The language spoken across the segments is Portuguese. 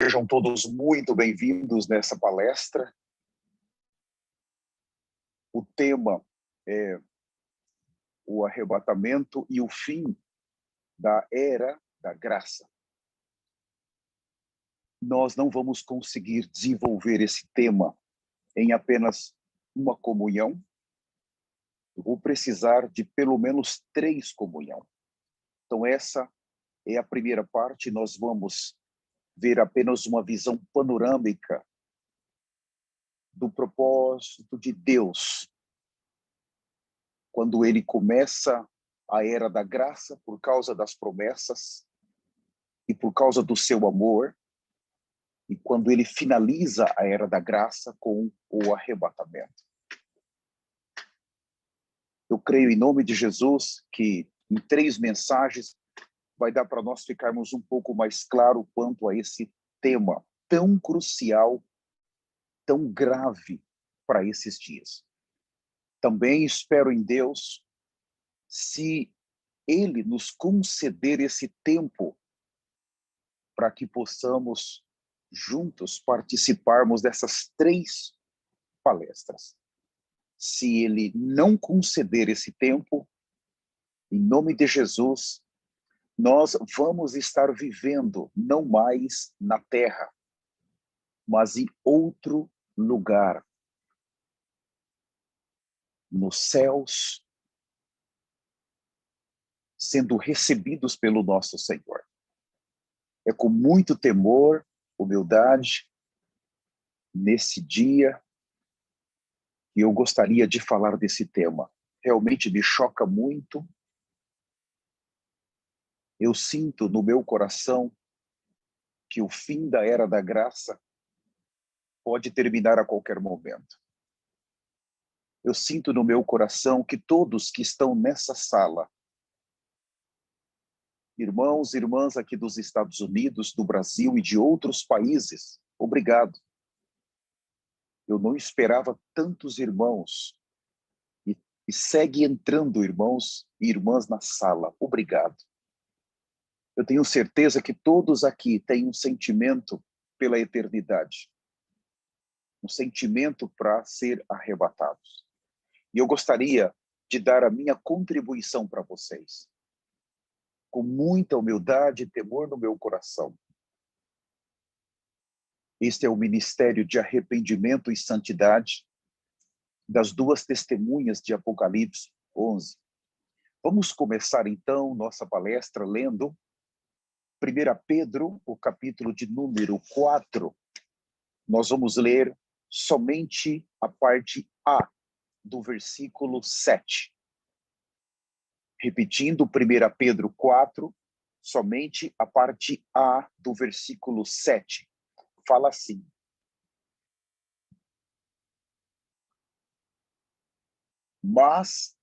Sejam todos muito bem-vindos nessa palestra. O tema é o arrebatamento e o fim da era da graça. Nós não vamos conseguir desenvolver esse tema em apenas uma comunhão. Eu vou precisar de pelo menos 3 comunhões. Então essa é a primeira parte. Nós vamos ver apenas uma visão panorâmica do propósito de Deus quando ele começa a era da graça por causa das promessas e por causa do seu amor, e quando ele finaliza a era da graça com o arrebatamento. Eu creio em nome de Jesus que em 3 mensagens vai dar para nós ficarmos um pouco mais claro quanto a esse tema tão crucial, tão grave para esses dias. Também espero em Deus, se Ele nos conceder esse tempo para que possamos juntos participarmos dessas 3 palestras. Se Ele não conceder esse tempo, em nome de Jesus, nós vamos estar vivendo não mais na terra, mas em outro lugar, nos céus, sendo recebidos pelo nosso Senhor. É com muito temor, humildade, nesse dia, que eu gostaria de falar desse tema. Realmente me choca muito. Eu sinto no meu coração que o fim da era da graça pode terminar a qualquer momento. Eu sinto no meu coração que todos que estão nessa sala, irmãos e irmãs aqui dos Estados Unidos, do Brasil e de outros países, obrigado. Eu não esperava tantos irmãos. E segue entrando irmãos e irmãs na sala. Obrigado. Eu tenho certeza que todos aqui têm um sentimento pela eternidade. Um sentimento para ser arrebatados. E eu gostaria de dar a minha contribuição para vocês. Com muita humildade e temor no meu coração. Este é o ministério de arrependimento e santidade das 2 testemunhas de Apocalipse 11. Vamos começar então nossa palestra lendo 1 Pedro, o capítulo de número 4. Nós vamos ler somente a parte A do versículo 7. Repetindo, 1 Pedro 4, somente a parte A do versículo 7. Fala assim: mas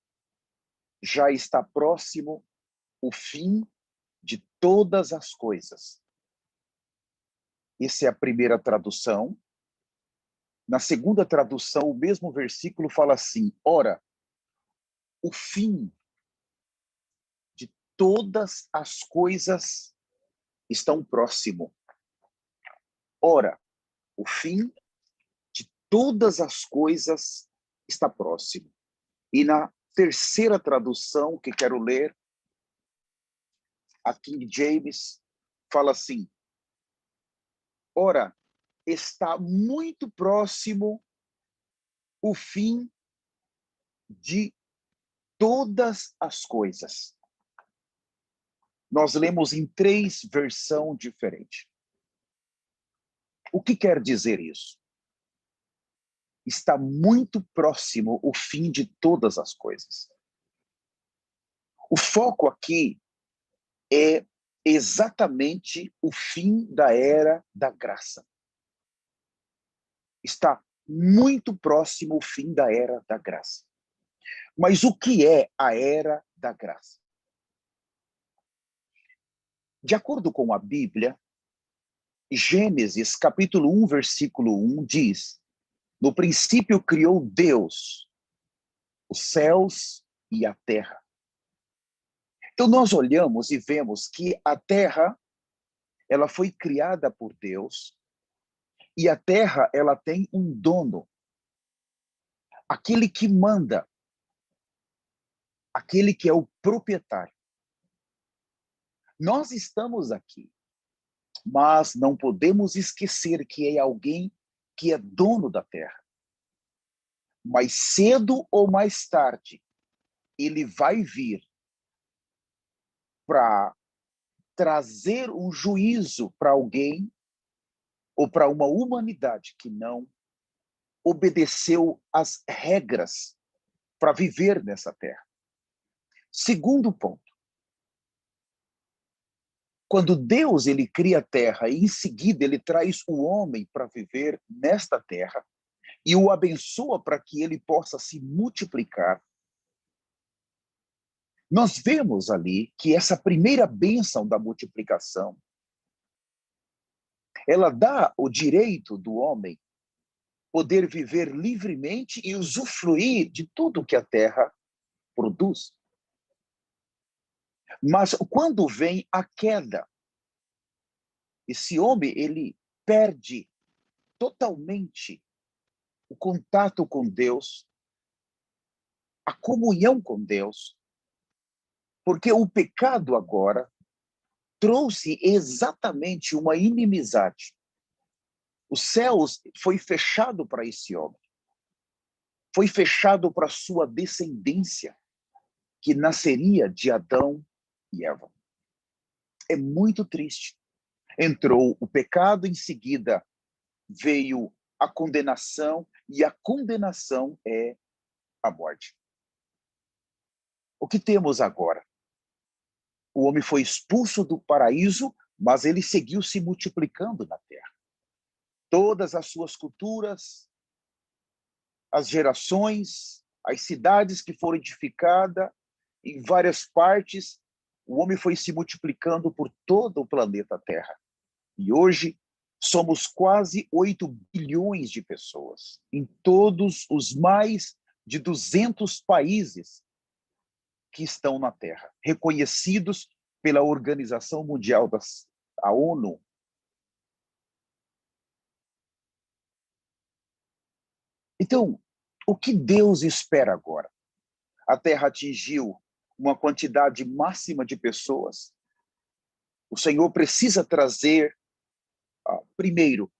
já está próximo o fim de todas as coisas. Essa é a primeira tradução. Na segunda tradução, o mesmo versículo fala assim: ora, o fim de todas as coisas estão próximo. Ora, o fim de todas as coisas está próximo. E na terceira tradução que quero ler, a King James fala assim: ora, está muito próximo o fim de todas as coisas. Nós lemos em 3 versões diferentes. O que quer dizer isso? Está muito próximo o fim de todas as coisas. O foco aqui é exatamente o fim da era da graça. Está muito próximo o fim da era da graça. Mas o que é a era da graça? De acordo com a Bíblia, Gênesis capítulo 1, versículo 1 diz: no princípio criou Deus os céus e a terra. Então nós olhamos e vemos que a terra ela foi criada por Deus, e a terra, ela tem um dono, aquele que manda, aquele que é o proprietário. Nós estamos aqui, mas não podemos esquecer que é alguém que é dono da terra. Mais cedo ou mais tarde, ele vai vir para trazer um juízo para alguém ou para uma humanidade que não obedeceu às regras para viver nessa terra. Segundo ponto, quando Deus ele cria a terra e em seguida ele traz o homem para viver nesta terra e o abençoa para que ele possa se multiplicar, nós vemos ali que essa primeira bênção da multiplicação, ela dá o direito do homem poder viver livremente e usufruir de tudo que a terra produz. Mas quando vem a queda, esse homem ele perde totalmente o contato com Deus, a comunhão com Deus, porque o pecado agora trouxe exatamente uma inimizade. Os céus foi fechado para esse homem, foi fechado para sua descendência, que nasceria de Adão e Eva. É muito triste. Entrou o pecado, em seguida veio a condenação, e a condenação é a morte. O que temos agora? O homem foi expulso do paraíso, mas ele seguiu se multiplicando na terra. Todas as suas culturas, as gerações, as cidades que foram edificadas em várias partes, o homem foi se multiplicando por todo o planeta Terra. E hoje somos quase 8 bilhões de pessoas, em todos os mais de 200 países que estão na Terra, reconhecidos pela Organização Mundial a ONU. Então, o que Deus espera agora? A Terra atingiu uma quantidade máxima de pessoas. O Senhor precisa trazer, primeiro,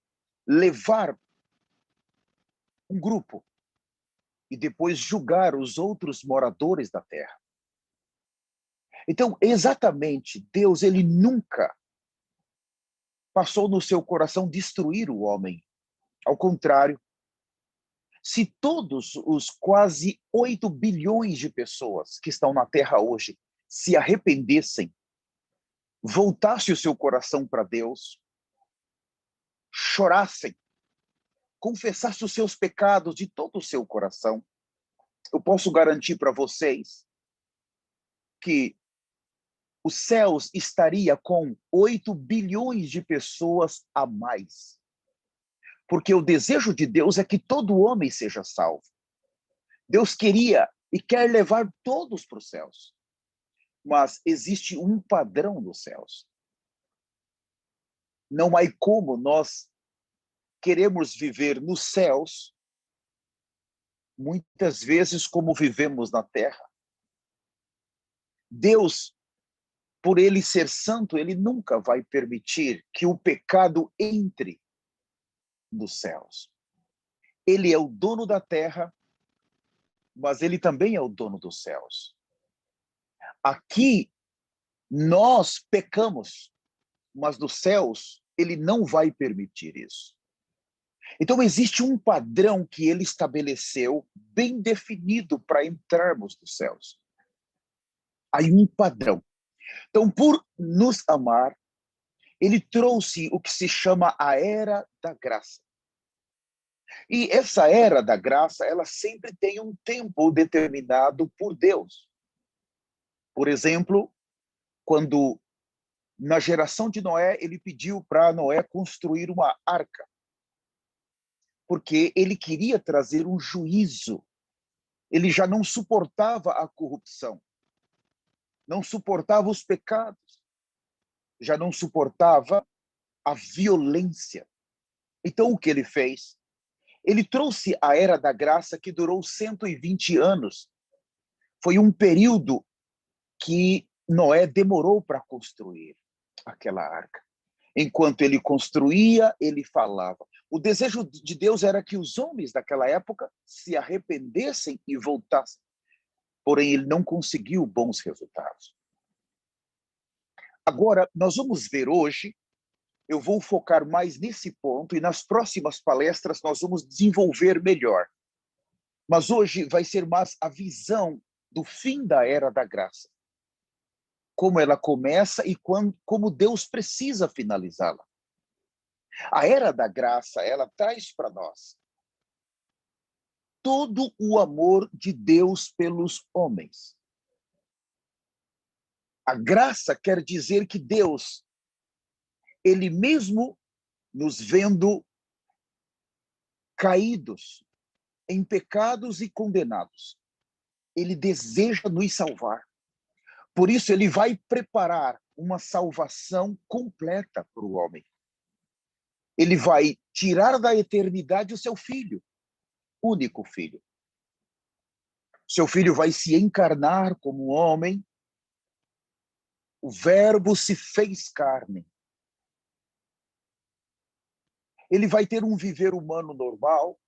levar um grupo e depois julgar os outros moradores da terra. Então, exatamente, Deus, ele nunca passou no seu coração destruir o homem. Ao contrário, se todos os quase 8 bilhões de pessoas que estão na terra hoje se arrependessem, voltasse o seu coração para Deus, chorassem, confessasse os seus pecados de todo o seu coração, eu posso garantir para vocês que os céus estaria com 8 bilhões de pessoas a mais. Porque o desejo de Deus é que todo homem seja salvo. Deus queria e quer levar todos para os céus. Mas existe um padrão nos céus. Não há como nós queremos viver nos céus, muitas vezes como vivemos na terra. Deus, por ele ser santo, ele nunca vai permitir que o pecado entre nos céus. Ele é o dono da terra, mas ele também é o dono dos céus. Aqui nós pecamos, mas nos céus ele não vai permitir isso. Então existe um padrão que ele estabeleceu bem definido para entrarmos nos céus. Há um padrão. Então, por nos amar, ele trouxe o que se chama a era da graça. E essa era da graça, ela sempre tem um tempo determinado por Deus. Por exemplo, quando na geração de Noé, ele pediu para Noé construir uma arca, porque ele queria trazer um juízo. Ele já não suportava a corrupção, não suportava os pecados, já não suportava a violência. Então, o que ele fez? Ele trouxe a Era da Graça, que durou 120 anos. Foi um período que Noé demorou para construir aquela arca. Enquanto ele construía, ele falava. O desejo de Deus era que os homens daquela época se arrependessem e voltassem. Porém, ele não conseguiu bons resultados. Agora, nós vamos ver hoje, eu vou focar mais nesse ponto, e nas próximas palestras nós vamos desenvolver melhor. Mas hoje vai ser mais a visão do fim da Era da Graça. Como ela começa e como Deus precisa finalizá-la. A Era da Graça, ela traz para nós todo o amor de Deus pelos homens. A graça quer dizer que Deus, ele mesmo nos vendo caídos em pecados e condenados, ele deseja nos salvar. Por isso, ele vai preparar uma salvação completa para o homem. Ele vai tirar da eternidade o seu filho, único filho. Seu filho vai se encarnar como homem. O Verbo se fez carne. Ele vai ter um viver humano normal.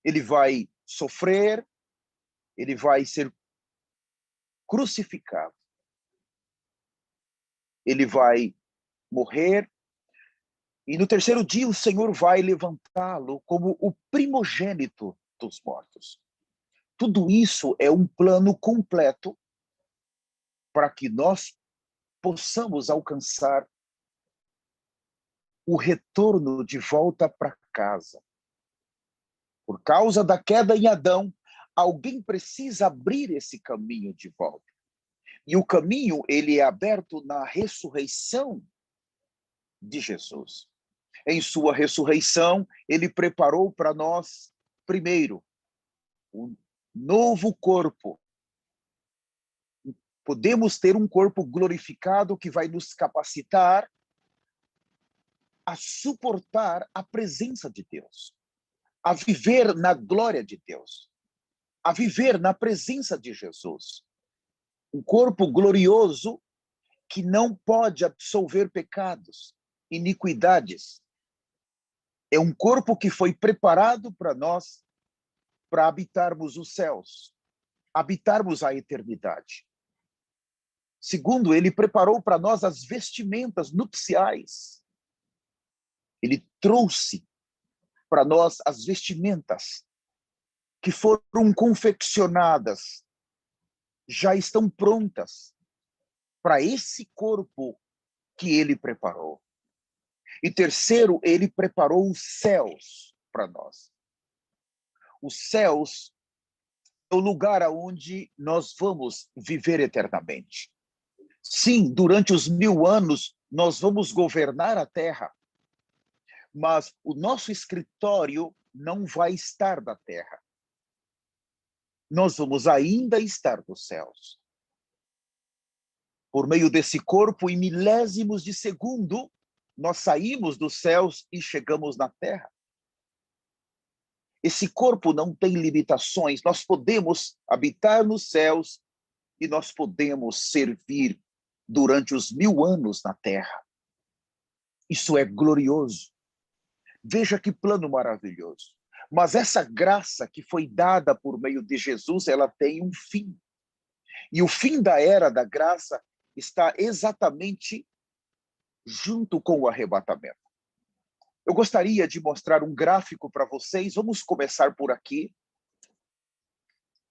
Ele vai sofrer. Ele vai ser crucificado. Ele vai morrer. E no terceiro dia o Senhor vai levantá-lo como o primogênito dos mortos. Tudo isso é um plano completo para que nós possamos alcançar o retorno de volta para casa. Por causa da queda em Adão, alguém precisa abrir esse caminho de volta. E o caminho, ele é aberto na ressurreição de Jesus. Em sua ressurreição, ele preparou para nós, primeiro, um novo corpo. Podemos ter um corpo glorificado que vai nos capacitar a suportar a presença de Deus, a viver na glória de Deus, a viver na presença de Jesus. Um corpo glorioso que não pode absolver pecados, iniquidades. É um corpo que foi preparado para nós, para habitarmos os céus, habitarmos a eternidade. Segundo, ele preparou para nós as vestimentas nupciais. Ele trouxe para nós as vestimentas que foram confeccionadas, já estão prontas para esse corpo que ele preparou. E terceiro, ele preparou os céus para nós. Os céus é o lugar onde nós vamos viver eternamente. Sim, durante os 1000 anos, nós vamos governar a terra, mas o nosso escritório não vai estar na terra. Nós vamos ainda estar nos céus. Por meio desse corpo, em milésimos de segundo, nós saímos dos céus e chegamos na terra. Esse corpo não tem limitações. Nós podemos habitar nos céus e nós podemos servir durante os 1000 anos na terra. Isso é glorioso. Veja que plano maravilhoso. Mas essa graça que foi dada por meio de Jesus, ela tem um fim. E o fim da era da graça está exatamente junto com o arrebatamento. Eu gostaria de mostrar um gráfico para vocês. Vamos começar por aqui.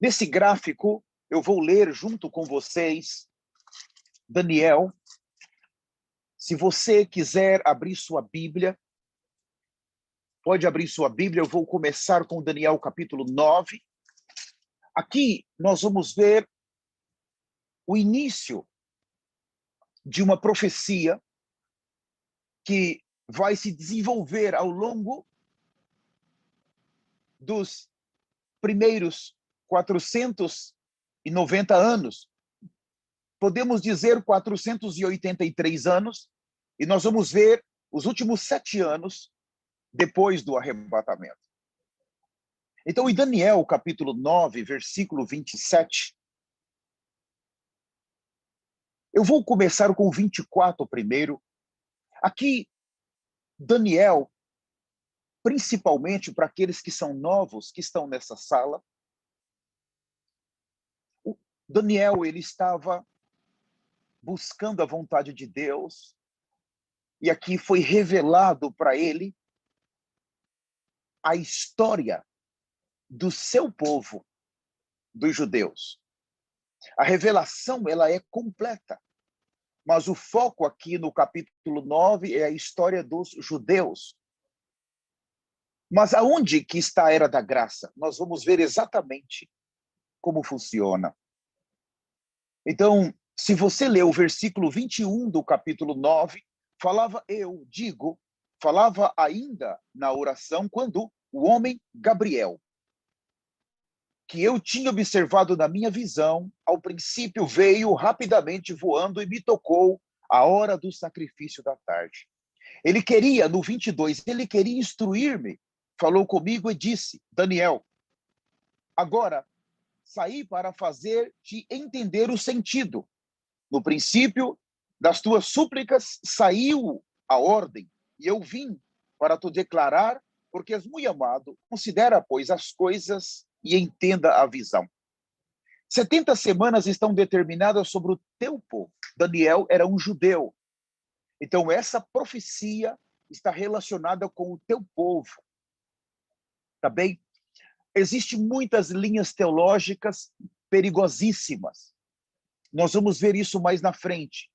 Nesse gráfico, eu vou ler junto com vocês Daniel. Se você quiser abrir sua Bíblia, pode abrir sua Bíblia. Eu vou começar com Daniel capítulo 9. Aqui nós vamos ver o início de uma profecia que vai se desenvolver ao longo dos primeiros 490 anos. Podemos dizer 483 anos, E nós vamos ver os últimos 7 anos depois do arrebatamento. Então, em Daniel, capítulo 9, versículo 27, eu vou começar com o 24 primeiro. Aqui, Daniel, principalmente para aqueles que são novos, que estão nessa sala, Daniel, ele estava buscando a vontade de Deus, e aqui foi revelado para ele a história do seu povo, dos judeus. A revelação, ela é completa, mas o foco aqui no capítulo 9 é a história dos judeus. Mas aonde que está a Era da Graça? Nós vamos ver exatamente como funciona. Então, se você ler o versículo 21 do capítulo 9, falava ainda na oração quando o homem Gabriel, que eu tinha observado na minha visão, ao princípio veio rapidamente voando e me tocou a hora do sacrifício da tarde. Ele queria, no 22, ele queria instruir-me, falou comigo e disse, Daniel, agora saí para fazer-te entender o sentido. No princípio das tuas súplicas saiu a ordem, e eu vim para te declarar, porque és muito amado, considera, pois, as coisas e entenda a visão. 70 semanas estão determinadas sobre o teu povo. Daniel era um judeu. Então, essa profecia está relacionada com o teu povo. Tá bem? Existem muitas linhas teológicas perigosíssimas. Nós vamos ver isso mais na frente.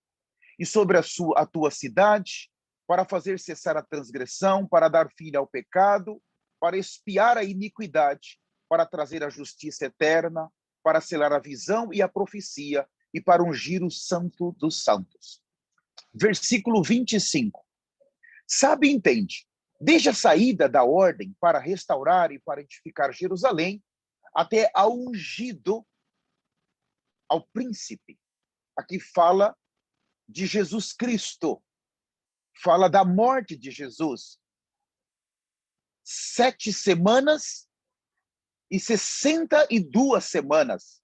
E sobre a tua cidade, para fazer cessar a transgressão, para dar fim ao pecado, para expiar a iniquidade, para trazer a justiça eterna, para selar a visão e a profecia, e para ungir o santo dos santos. Versículo 25. Sabe e entende, desde a saída da ordem para restaurar e para edificar Jerusalém, até ao ungido, ao príncipe. Aqui fala de Jesus Cristo, fala da morte de Jesus. 7 semanas e 62 semanas.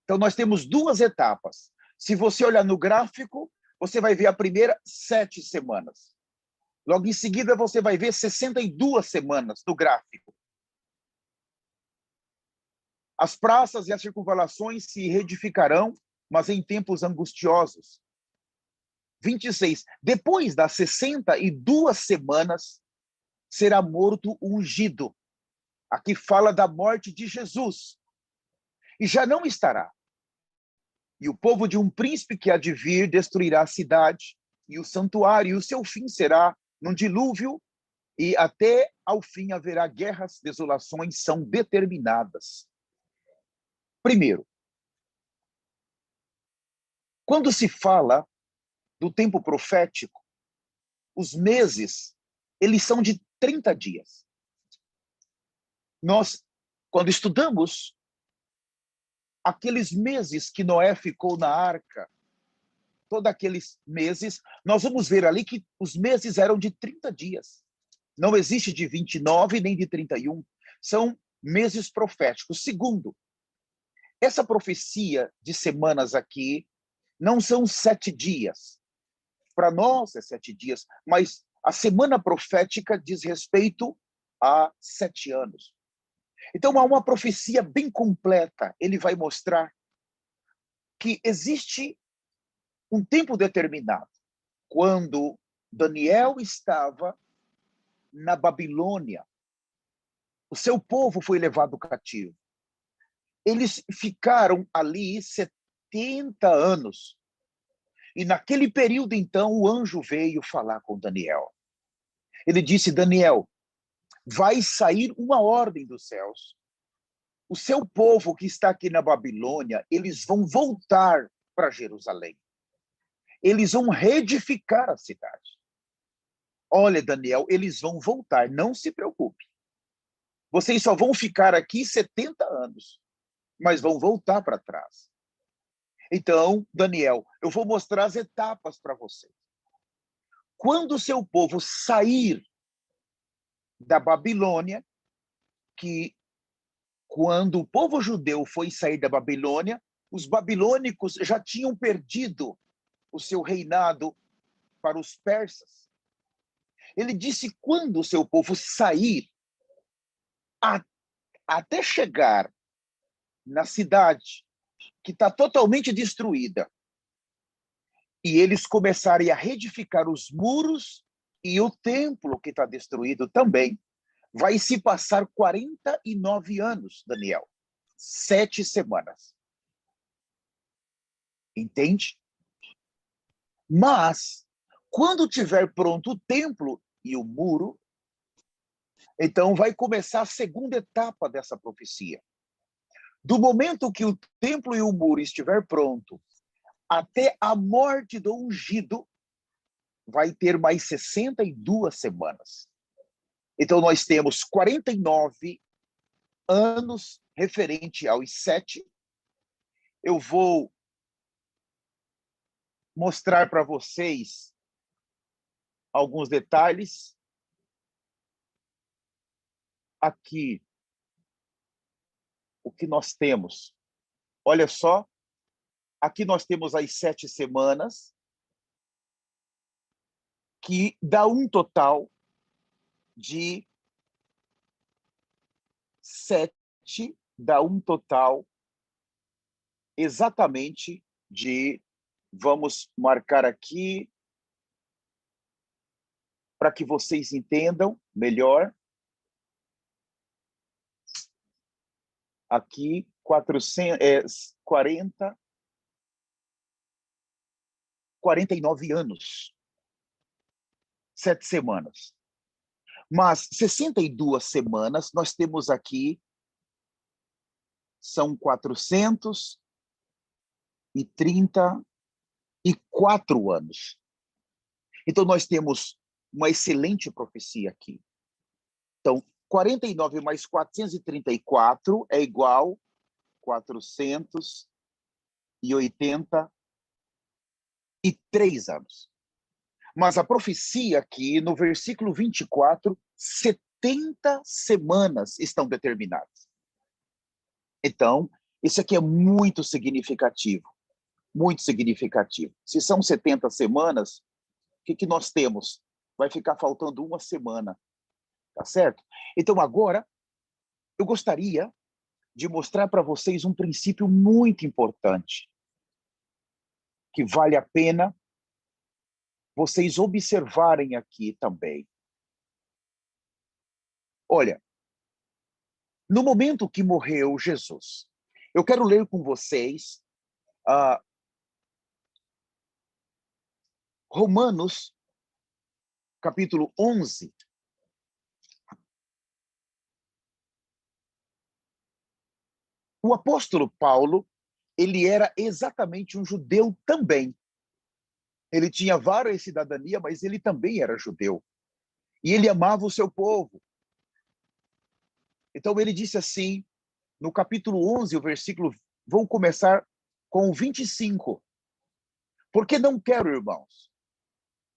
Então, nós temos 2 etapas. Se você olhar no gráfico, você vai ver a primeira 7 semanas. Logo em seguida, você vai ver 62 semanas no gráfico. As praças e as circunvalações se reedificarão, mas em tempos angustiosos. 26. Depois das 62 semanas, será morto o ungido. Aqui fala da morte de Jesus. E já não estará. E o povo de um príncipe que há de vir destruirá a cidade e o santuário, e o seu fim será num dilúvio, e até ao fim haverá guerras, desolações são determinadas. Primeiro, quando se fala do tempo profético, os meses, eles são de 30 dias. Nós, quando estudamos aqueles meses que Noé ficou na arca, todos aqueles meses, nós vamos ver ali que os meses eram de 30 dias. Não existe de 29 nem de 31. São meses proféticos. Segundo, essa profecia de semanas aqui não são 7 dias. Para nós é 7 dias, mas a semana profética diz respeito a 7 anos. Então, há uma profecia bem completa. Ele vai mostrar que existe um tempo determinado, quando Daniel estava na Babilônia. O seu povo foi levado cativo. Eles ficaram ali 70 anos. E naquele período, então, o anjo veio falar com Daniel. Ele disse, Daniel, vai sair uma ordem dos céus. O seu povo que está aqui na Babilônia, eles vão voltar para Jerusalém. Eles vão reedificar a cidade. Olha, Daniel, eles vão voltar, não se preocupe. Vocês só vão ficar aqui 70 anos, mas vão voltar para trás. Então, Daniel, eu vou mostrar as etapas para vocês. quando o seu povo sair da Babilônia, que quando o povo judeu foi sair da Babilônia, os babilônicos já tinham perdido o seu reinado para os persas. Ele disse, quando o seu povo sair, até chegar na cidade, que está totalmente destruída, e eles começarem a reedificar os muros e o templo que está destruído também, vai se passar 49 anos, Daniel. 7 semanas. Entende? Mas, quando tiver pronto o templo e o muro, então vai começar a segunda etapa dessa profecia. Do momento que o templo e o muro estiver pronto, até a morte do ungido, vai ter mais 62 semanas. Então, nós temos 49 anos referente aos 7. Eu vou mostrar para vocês alguns detalhes. Aqui, o que nós temos. Olha só, aqui nós temos as 7 semanas, que dá um total de 7, dá um total exatamente de, vamos marcar aqui, para que vocês entendam melhor. Aqui, 49 anos. 7 semanas. Mas 62 semanas, nós temos aqui, são 434 anos. Então, nós temos uma excelente profecia aqui. Então, 49 mais 434 é igual 483 anos. Mas a profecia aqui, no versículo 24, 70 semanas estão determinadas. Então, isso aqui é muito significativo. Muito significativo. Se são 70 semanas, o que nós temos? Vai ficar faltando uma semana. Tá certo? Então, agora, eu gostaria de mostrar para vocês um princípio muito importante, que vale a pena vocês observarem aqui também. Olha, no momento que morreu Jesus, eu quero ler com vocês Romanos, capítulo 11. O apóstolo Paulo, ele era exatamente um judeu também. Ele tinha várias cidadanias, mas ele também era judeu. E ele amava o seu povo. Então ele disse assim, no capítulo 11, o versículo, vou começar com o 25. Porque não quero, irmãos,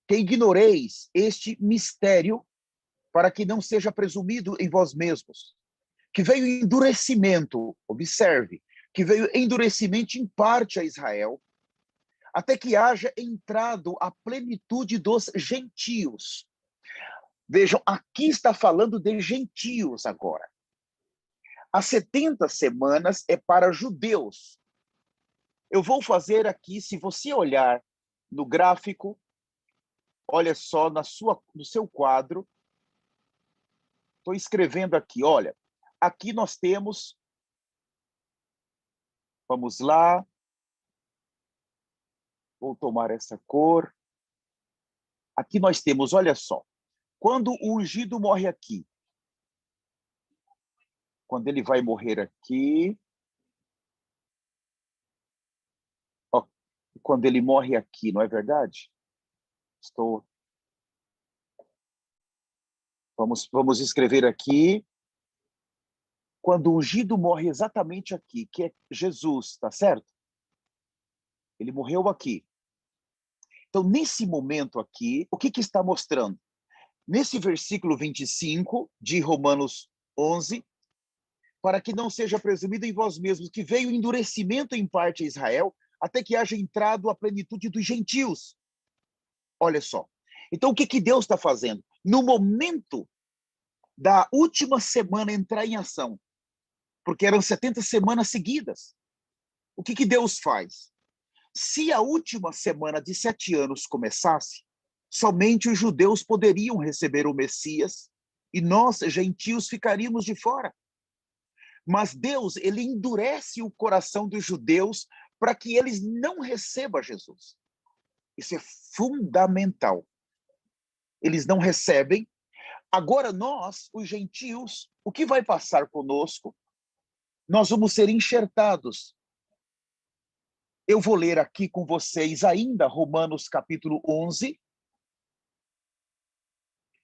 que ignoreis este mistério, para que não seja presumido em vós mesmos, que veio endurecimento, observe, que veio endurecimento em parte a Israel, até que haja entrado a plenitude dos gentios. Vejam, aqui está falando de gentios agora. As 70 semanas é para judeus. Eu vou fazer aqui, se você olhar no gráfico, olha só no seu quadro, estou escrevendo aqui, olha, aqui nós temos, vamos lá, vou tomar essa cor. Aqui nós temos, olha só, quando o ungido morre aqui, quando ele vai morrer aqui, ó, quando ele morre aqui, não é verdade? Vamos escrever aqui, quando o ungido morre exatamente aqui, que é Jesus, tá certo? Ele morreu aqui. Então, nesse momento aqui, o que está mostrando? Nesse versículo 25 de Romanos 11, para que não seja presumido em vós mesmos que veio endurecimento em parte a Israel, até que haja entrado a plenitude dos gentios. Olha só. Então, o que Deus está fazendo? No momento da última semana entrar em ação, porque eram 70 semanas seguidas, o que Deus faz? Se a última semana de 7 anos começasse, somente os judeus poderiam receber o Messias e nós, gentios, ficaríamos de fora. Mas Deus, ele endurece o coração dos judeus para que eles não recebam Jesus. Isso é fundamental. Eles não recebem. Agora nós, os gentios, o que vai passar conosco? Nós vamos ser enxertados. Eu vou ler aqui com vocês ainda Romanos capítulo 11.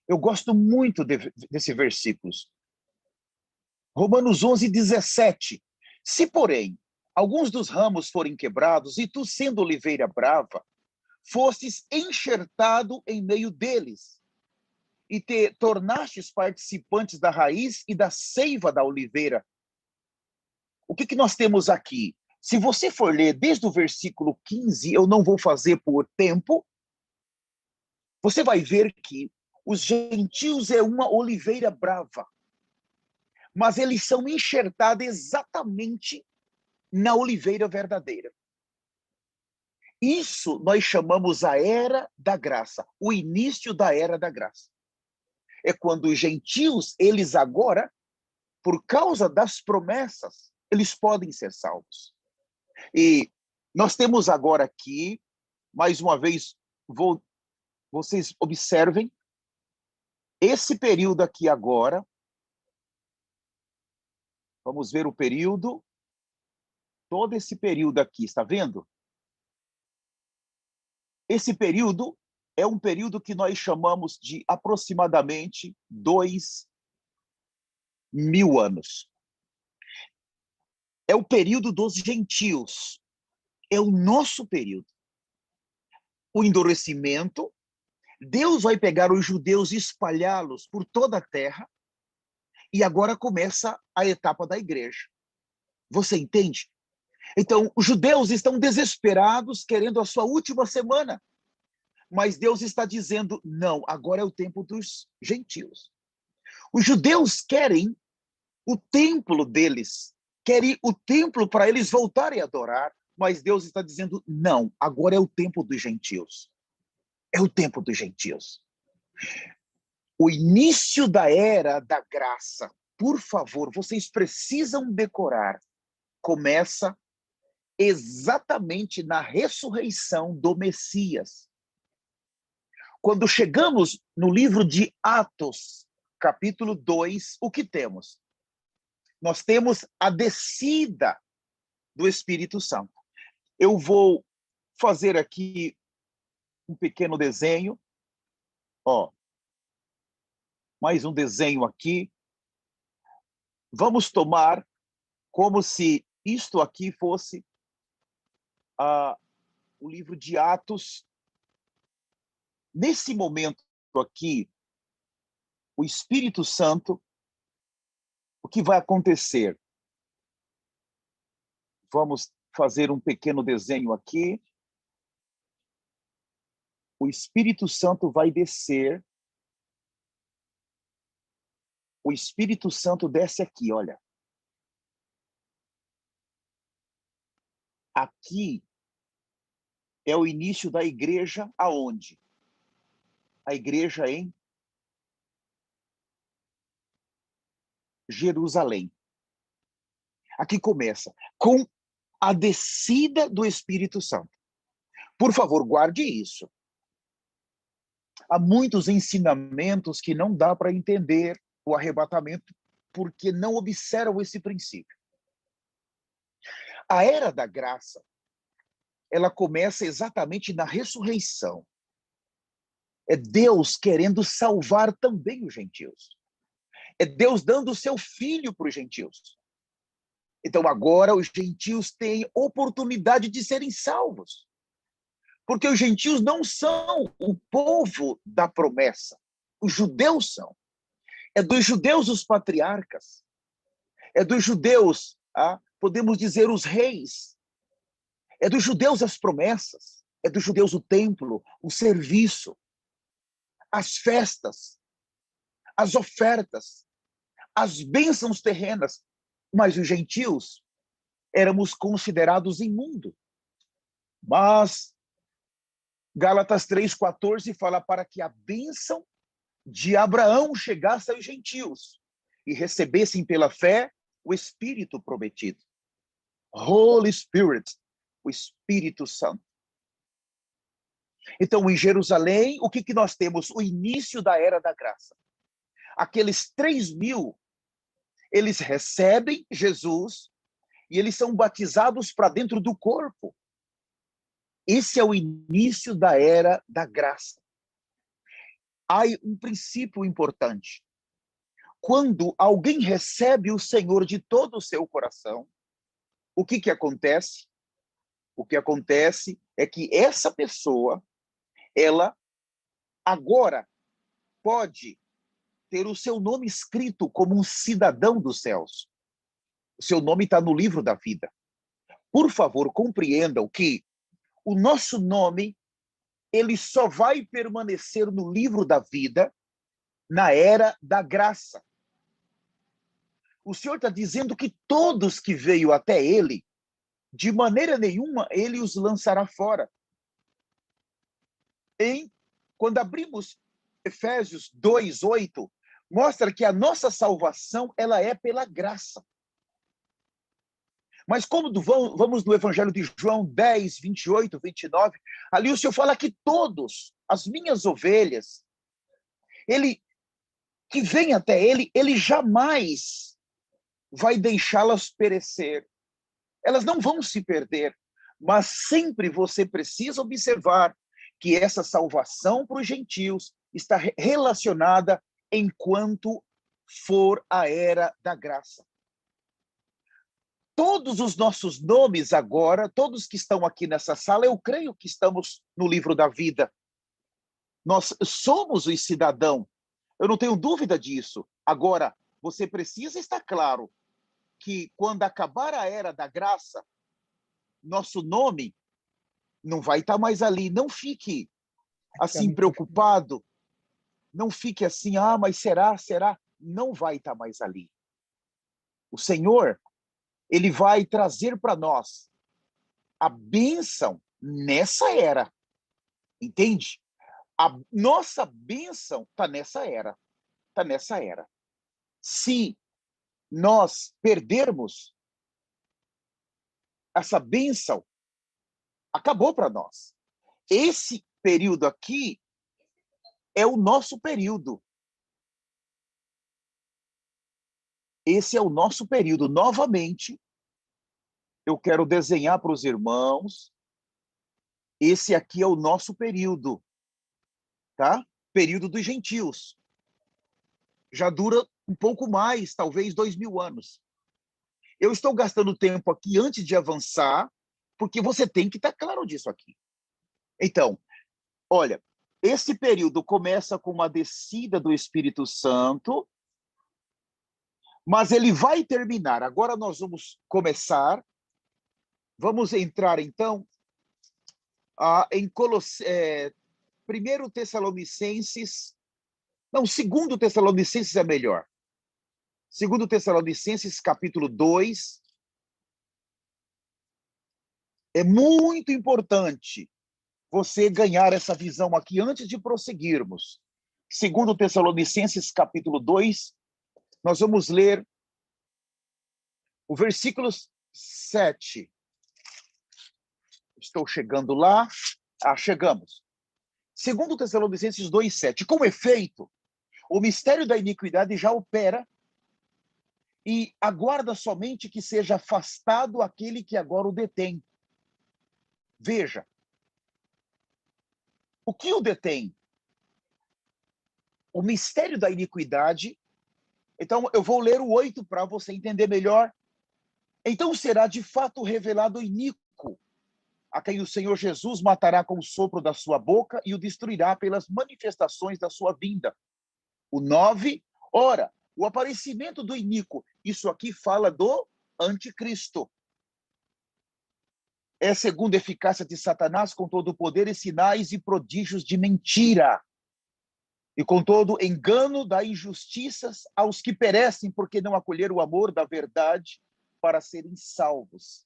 Eu gosto muito desse versículo. Romanos 11, 17. Se, porém, alguns dos ramos forem quebrados, e tu, sendo oliveira brava, fostes enxertado em meio deles, e te tornastes participantes da raiz e da seiva da oliveira. O que nós temos aqui? Se você for ler desde o versículo 15, eu não vou fazer por tempo, você vai ver que os gentios é uma oliveira brava, mas eles são enxertados exatamente na oliveira verdadeira. Isso nós chamamos a era da graça, o início da era da graça. É quando os gentios, eles agora, por causa das promessas, eles podem ser salvos. E nós temos agora aqui, mais uma vez, vocês observem, esse período aqui agora, vamos ver o período, todo esse período aqui, está vendo? Esse período é um período que nós chamamos de aproximadamente 2000 anos. É o período dos gentios. É o nosso período. O endurecimento, Deus vai pegar os judeus e espalhá-los por toda a terra, e agora começa a etapa da igreja. Você entende? Então, os judeus estão desesperados, querendo a sua última semana. Mas Deus está dizendo, não, agora é o tempo dos gentios. Os judeus querem o templo deles, querem o templo para eles voltarem a adorar, mas Deus está dizendo, não, agora é o tempo dos gentios. É o tempo dos gentios. O início da era da graça, por favor, vocês precisam decorar, começa exatamente na ressurreição do Messias. Quando chegamos no livro de Atos, capítulo 2, o que temos? Nós temos a descida do Espírito Santo. Eu vou fazer aqui um pequeno desenho. Ó, mais um desenho aqui. Vamos tomar como se isto aqui fosse o livro de Atos. Nesse momento aqui, o Espírito Santo, o que vai acontecer? Vamos fazer um pequeno desenho aqui. O Espírito Santo vai descer. O Espírito Santo desce aqui, olha. Aqui é o início da igreja aonde? A igreja em Jerusalém. Aqui começa com a descida do Espírito Santo. Por favor, guarde isso. Há muitos ensinamentos que não dá para entender o arrebatamento porque não observam esse princípio. A era da graça, ela começa exatamente na ressurreição. É Deus querendo salvar também os gentios. É Deus dando o seu filho para os gentios. Então agora os gentios têm oportunidade de serem salvos. Porque os gentios não são o povo da promessa. Os judeus são. É dos judeus os patriarcas. É dos judeus, podemos dizer, os reis. É dos judeus as promessas. É dos judeus o templo, o serviço, as festas, as ofertas, as bênçãos terrenas. Mas os gentios éramos considerados imundo. Mas Gálatas 3,14 fala para que a bênção de Abraão chegasse aos gentios e recebessem pela fé o Espírito prometido. Holy Spirit, o Espírito Santo. Então, em Jerusalém, o que nós temos? O início da Era da Graça. Aqueles 3.000, eles recebem Jesus e eles são batizados para dentro do corpo. Esse é o início da Era da Graça. Há um princípio importante. Quando alguém recebe o Senhor de todo o seu coração, o que acontece? O que acontece é que essa pessoa, ela agora pode ter o seu nome escrito como um cidadão dos céus. O seu nome está no livro da vida. Por favor, compreendam que o nosso nome, ele só vai permanecer no livro da vida na era da graça. O Senhor está dizendo que todos que veio até ele, de maneira nenhuma, ele os lançará fora. Quando abrimos Efésios 2:8, mostra que a nossa salvação, ela é pela graça. Mas quando vamos no Evangelho de João 10, 28, 29, ali o Senhor fala que todos, as minhas ovelhas, que vem até ele jamais vai deixá-las perecer. Elas não vão se perder, mas sempre você precisa observar que essa salvação para os gentios está relacionada enquanto for a era da graça. Todos os nossos nomes agora, todos que estão aqui nessa sala, eu creio que estamos no livro da vida. Nós somos os cidadãos. Eu não tenho dúvida disso. Agora, você precisa estar claro que quando acabar a era da graça, nosso nome não vai estar mais ali. Não fique assim preocupado. Não fique assim, mas será? Não vai estar mais ali. O Senhor, ele vai trazer para nós a bênção nessa era. Entende? A nossa bênção está nessa era. Está nessa era. Se nós perdermos essa bênção, acabou para nós. Esse período aqui é o nosso período. Esse é o nosso período. Novamente, eu quero desenhar para os irmãos. Esse aqui é o nosso período, tá? Período dos gentios. Já dura um pouco mais, talvez 2.000 anos. Eu estou gastando tempo aqui antes de avançar, porque você tem que estar claro disso aqui. Então, olha, esse período começa com uma descida do Espírito Santo, mas ele vai terminar. Agora nós vamos começar. Vamos entrar, então, em 1 Tessalonicenses. Não, 2 Tessalonicenses é melhor. 2 Tessalonicenses, capítulo 2. É muito importante você ganhar essa visão aqui antes de prosseguirmos. 2 Tessalonicenses, capítulo 2, nós vamos ler o versículo 7. Estou chegando lá. Chegamos. 2 Tessalonicenses 2:7. Com efeito, o mistério da iniquidade já opera e aguarda somente que seja afastado aquele que agora o detém. Veja, o que o detém? O mistério da iniquidade. Então, eu vou ler o 8 para você entender melhor. Então será de fato revelado o iníquo, a quem o Senhor Jesus matará com o sopro da sua boca e o destruirá pelas manifestações da sua vinda. O 9, ora, o aparecimento do iníquo. Isso aqui fala do anticristo. É a segunda eficácia de Satanás com todo o poder e sinais e prodígios de mentira. E com todo engano da injustiças aos que perecem porque não acolheram o amor da verdade para serem salvos.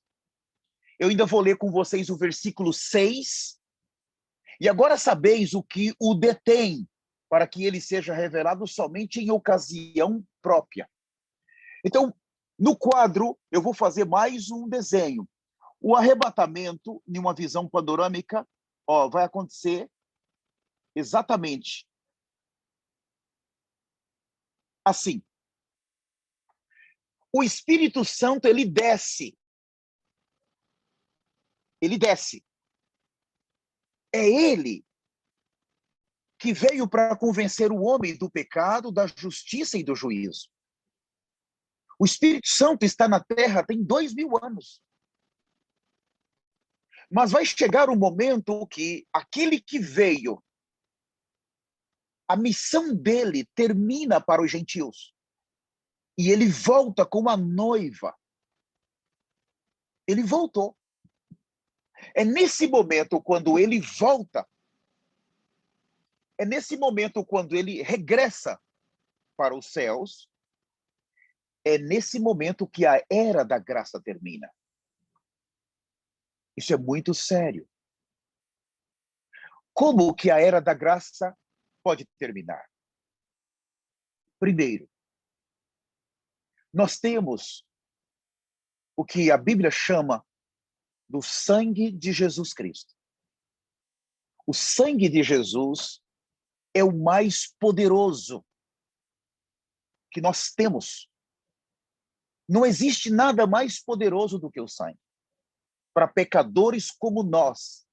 Eu ainda vou ler com vocês o versículo 6. E agora sabeis o que o detém, para que ele seja revelado somente em ocasião própria. Então, no quadro, eu vou fazer mais um desenho. O arrebatamento, em uma visão panorâmica, vai acontecer exatamente assim. O Espírito Santo, ele desce. Ele desce. É ele que veio para convencer o homem do pecado, da justiça e do juízo. O Espírito Santo está na Terra tem 2000 anos. Mas vai chegar um momento que aquele que veio, a missão dele termina para os gentios. E ele volta com a noiva. Ele voltou. É nesse momento, quando ele volta, é nesse momento, quando ele regressa para os céus, é nesse momento que a era da graça termina. Isso é muito sério. Como que a era da graça pode terminar? Primeiro, nós temos o que a Bíblia chama do sangue de Jesus Cristo. O sangue de Jesus é o mais poderoso que nós temos. Não existe nada mais poderoso do que o sangue. Para pecadores como nós.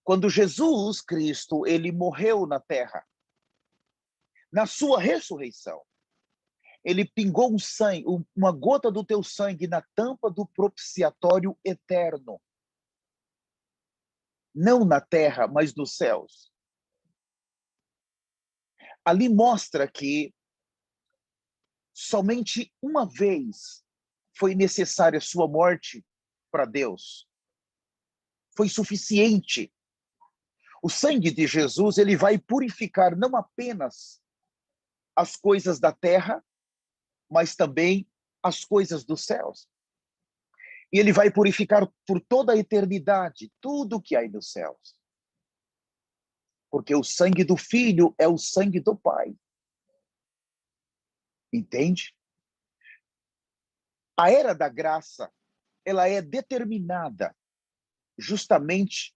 Quando Jesus Cristo, ele morreu na terra, na sua ressurreição, ele pingou um sangue, uma gota do teu sangue na tampa do propiciatório eterno. Não na terra, mas nos céus. Ali mostra que somente uma vez foi necessária a sua morte para Deus. Foi suficiente. O sangue de Jesus, ele vai purificar não apenas as coisas da terra, mas também as coisas dos céus. E ele vai purificar por toda a eternidade tudo que há nos céus. Porque o sangue do Filho é o sangue do Pai. Entende? A era da graça, ela é determinada justamente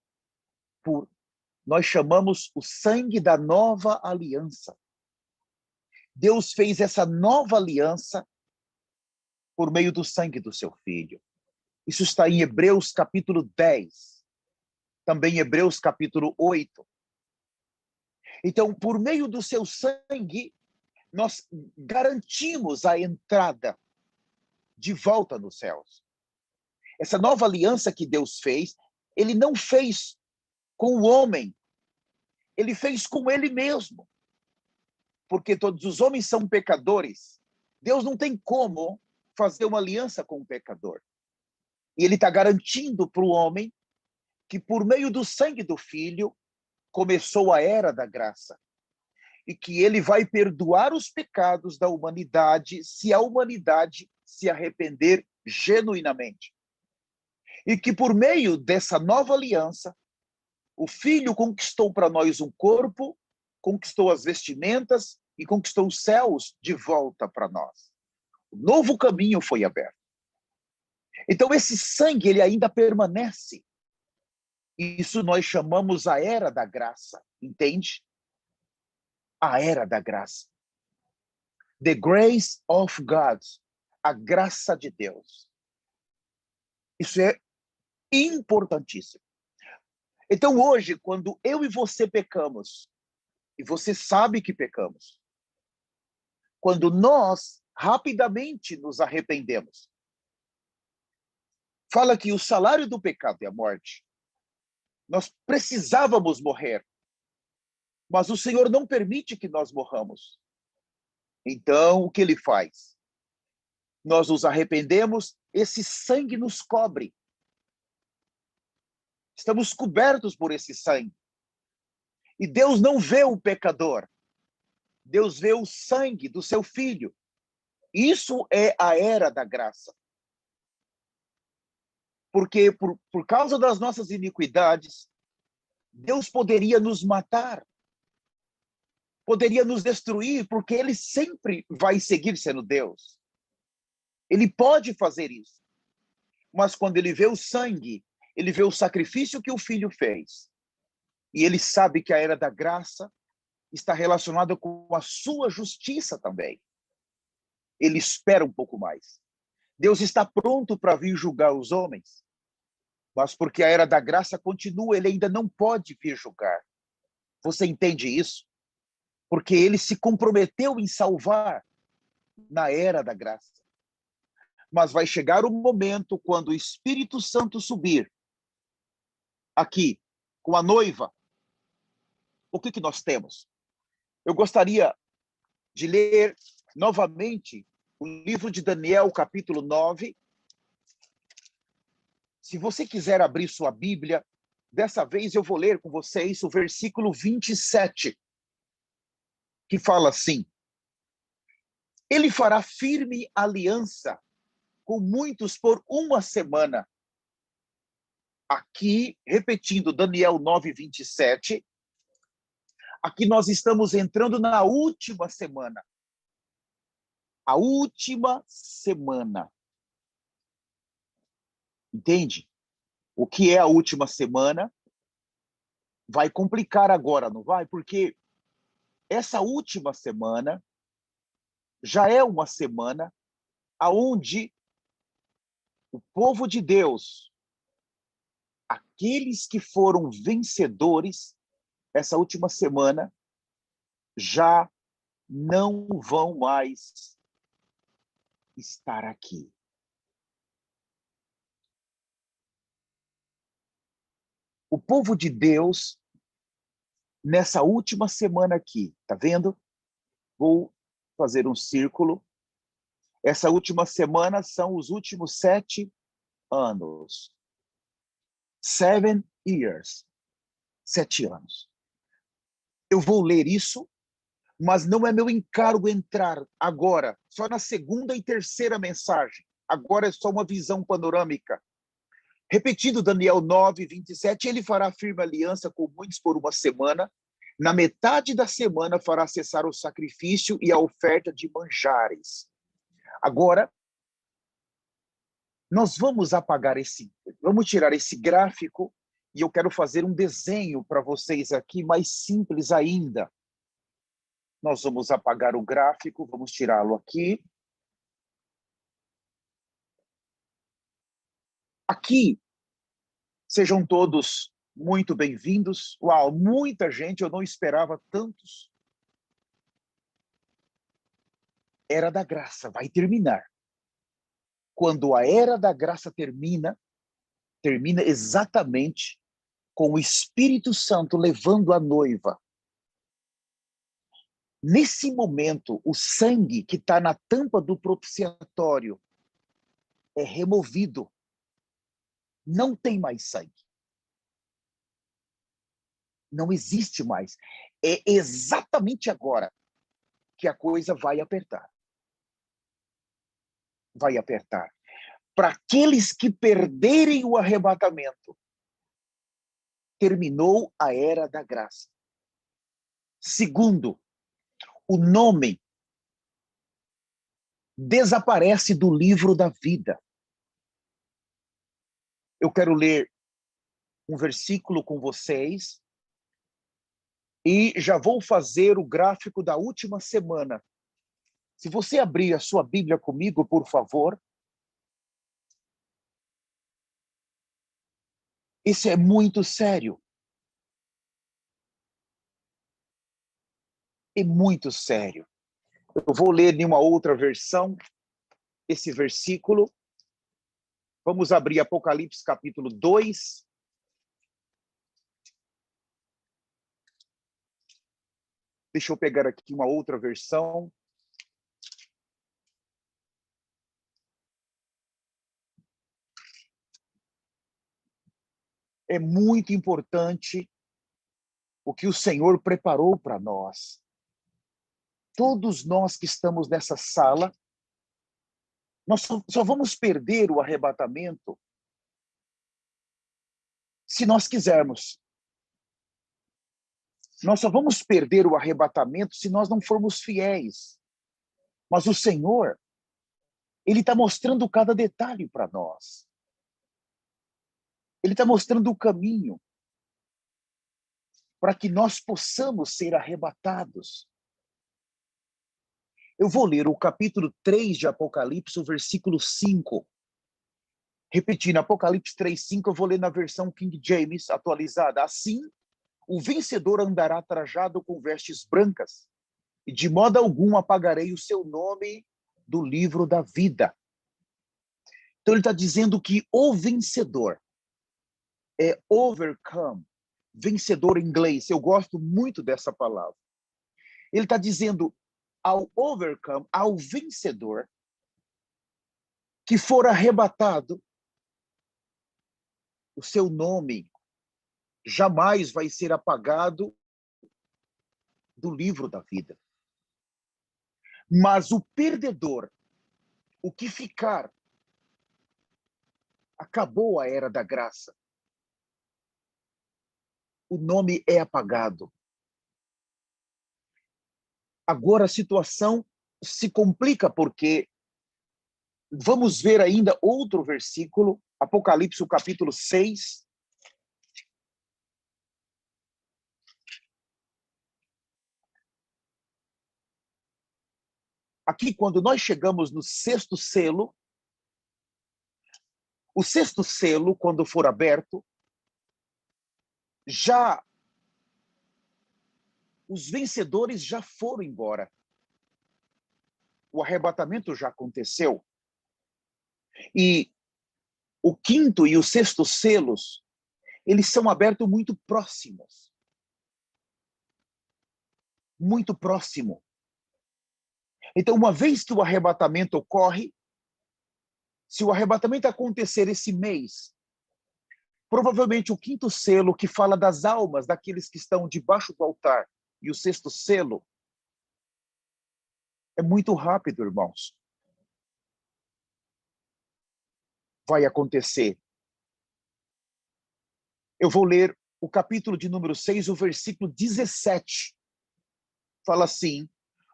por, nós chamamos o sangue da nova aliança. Deus fez essa nova aliança por meio do sangue do seu Filho. Isso está em Hebreus capítulo 10, também em Hebreus capítulo 8. Então, por meio do seu sangue, nós garantimos a entrada de volta nos céus. Essa nova aliança que Deus fez, ele não fez com o homem, ele fez com ele mesmo. Porque todos os homens são pecadores. Deus não tem como fazer uma aliança com um pecador. E ele está garantindo para o homem que por meio do sangue do Filho começou a era da graça. E que ele vai perdoar os pecados da humanidade se a humanidade se arrepender genuinamente. E que por meio dessa nova aliança, o Filho conquistou para nós um corpo, conquistou as vestimentas e conquistou os céus de volta para nós. O novo caminho foi aberto. Então esse sangue, ele ainda permanece. Isso nós chamamos a era da graça, entende? A era da graça. The grace of God, a graça de Deus. Isso é importantíssimo. Então hoje, quando eu e você pecamos, e você sabe que pecamos, quando nós rapidamente nos arrependemos, fala que o salário do pecado é a morte. Nós precisávamos morrer, mas o Senhor não permite que nós morramos. Então, o que ele faz? Nós nos arrependemos, esse sangue nos cobre. Estamos cobertos por esse sangue. E Deus não vê o pecador. Deus vê o sangue do seu filho. Isso é a era da graça. Porque por causa das nossas iniquidades, Deus poderia nos matar. Poderia nos destruir, porque ele sempre vai seguir sendo Deus. Ele pode fazer isso. Mas quando ele vê o sangue, ele vê o sacrifício que o filho fez. E ele sabe que a era da graça está relacionada com a sua justiça também. Ele espera um pouco mais. Deus está pronto para vir julgar os homens, mas porque a era da graça continua, ele ainda não pode vir julgar. Você entende isso? Porque ele se comprometeu em salvar na era da graça. Mas vai chegar o momento quando o Espírito Santo subir aqui com a noiva. O que nós temos? Eu gostaria de ler novamente o livro de Daniel, capítulo 9. Se você quiser abrir sua Bíblia, dessa vez eu vou ler com vocês o versículo 27, que fala assim: ele fará firme aliança com muitos por uma semana. Aqui, repetindo Daniel 9, 27, aqui nós estamos entrando na última semana. A última semana. Entende? O que é a última semana? Vai complicar agora, não vai? Porque essa última semana já é uma semana aonde o povo de Deus, aqueles que foram vencedores, essa última semana, já não vão mais estar aqui. O povo de Deus, nessa última semana aqui, tá vendo? Vou fazer um círculo. Essa última semana são os últimos 7 anos. 7 years. 7 anos. Eu vou ler isso, mas não é meu encargo entrar agora, só na segunda e terceira mensagem. Agora é só uma visão panorâmica. Repetindo Daniel 9, 27, ele fará firme aliança com muitos por uma semana. Na metade da semana fará cessar o sacrifício e a oferta de manjares. Agora, nós vamos vamos tirar esse gráfico e eu quero fazer um desenho para vocês aqui, mais simples ainda. Nós vamos apagar o gráfico, vamos tirá-lo aqui. Aqui, sejam todos muito bem-vindos. Uau, muita gente, eu não esperava tantos. Era da graça vai terminar. Quando a era da graça termina exatamente com o Espírito Santo levando a noiva. Nesse momento, o sangue que está na tampa do propiciatório é removido. Não tem mais sangue. Não existe mais. É exatamente agora que a coisa vai apertar. Vai apertar. Para aqueles que perderem o arrebatamento, terminou a era da graça. Segundo, o nome desaparece do livro da vida. Eu quero ler um versículo com vocês e já vou fazer o gráfico da última semana. Se você abrir a sua Bíblia comigo, por favor. Isso é muito sério. É muito sério. Eu vou ler em uma outra versão esse versículo. Vamos abrir Apocalipse capítulo 2. Deixa eu pegar aqui uma outra versão. É muito importante o que o Senhor preparou para nós. Todos nós que estamos nessa sala, nós só vamos perder o arrebatamento se nós quisermos. Nós só vamos perder o arrebatamento se nós não formos fiéis. Mas o Senhor, Ele está mostrando cada detalhe para nós. Ele está mostrando o caminho para que nós possamos ser arrebatados. Eu vou ler o capítulo 3 de Apocalipse, o versículo 5. Repetindo, Apocalipse 3:5, eu vou ler na versão King James atualizada. Assim, o vencedor andará trajado com vestes brancas, e de modo algum apagarei o seu nome do livro da vida. Então ele está dizendo que o vencedor é overcome, vencedor em inglês. Eu gosto muito dessa palavra. Ele está dizendo ao overcome, ao vencedor, que for arrebatado, o seu nome jamais vai ser apagado do livro da vida. Mas o perdedor, o que ficar, acabou a era da graça. O nome é apagado. Agora a situação se complica porque vamos ver ainda outro versículo, Apocalipse, o capítulo 6. Aqui, quando nós chegamos no sexto selo, o sexto selo, quando for aberto, já os vencedores já foram embora. O arrebatamento já aconteceu. E o quinto e o sexto selos, eles são abertos muito próximos. Muito próximo. Então, uma vez que o arrebatamento ocorre, se o arrebatamento acontecer esse mês, provavelmente o quinto selo, que fala das almas daqueles que estão debaixo do altar, e o sexto selo, é muito rápido, irmãos. Vai acontecer. Eu vou ler o capítulo de número 6, o versículo 17. Fala assim: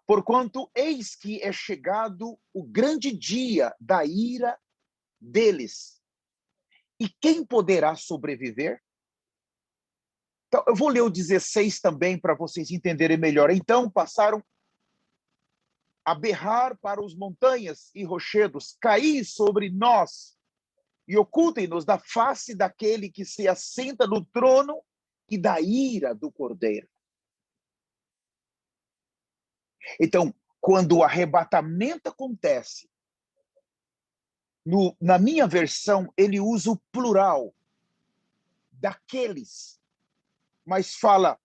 porquanto eis que é chegado o grande dia da ira deles. E quem poderá sobreviver? Então, eu vou ler o 16 também para vocês entenderem melhor. Então passaram a berrar para os montanhas e rochedos: caí sobre nós e ocultem-nos da face daquele que se assenta no trono e da ira do Cordeiro. Então, quando o arrebatamento acontece, na minha versão, ele usa o plural, daqueles, mas fala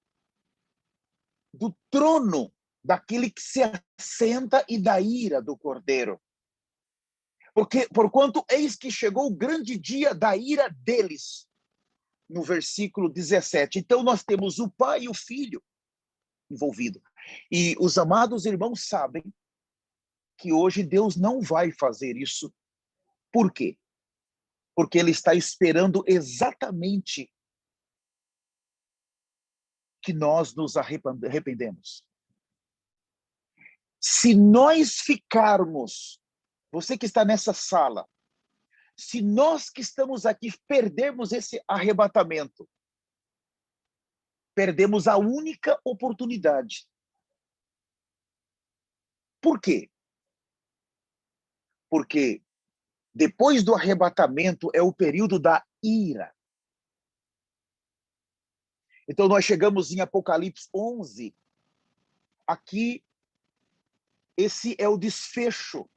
do trono, daquele que se assenta e da ira do Cordeiro. Porque, porquanto eis que chegou o grande dia da ira deles, no versículo 17. Então, nós temos o pai e o filho envolvido. E os amados irmãos sabem que hoje Deus não vai fazer isso. Por quê? Porque ele está esperando exatamente que nós nos arrependemos. Se nós ficarmos, você que está nessa sala, se nós que estamos aqui perdermos esse arrebatamento, perdemos a única oportunidade. Por quê? Porque depois do arrebatamento é o período da ira. Então nós chegamos em Apocalipse 11. Aqui, esse é o desfecho.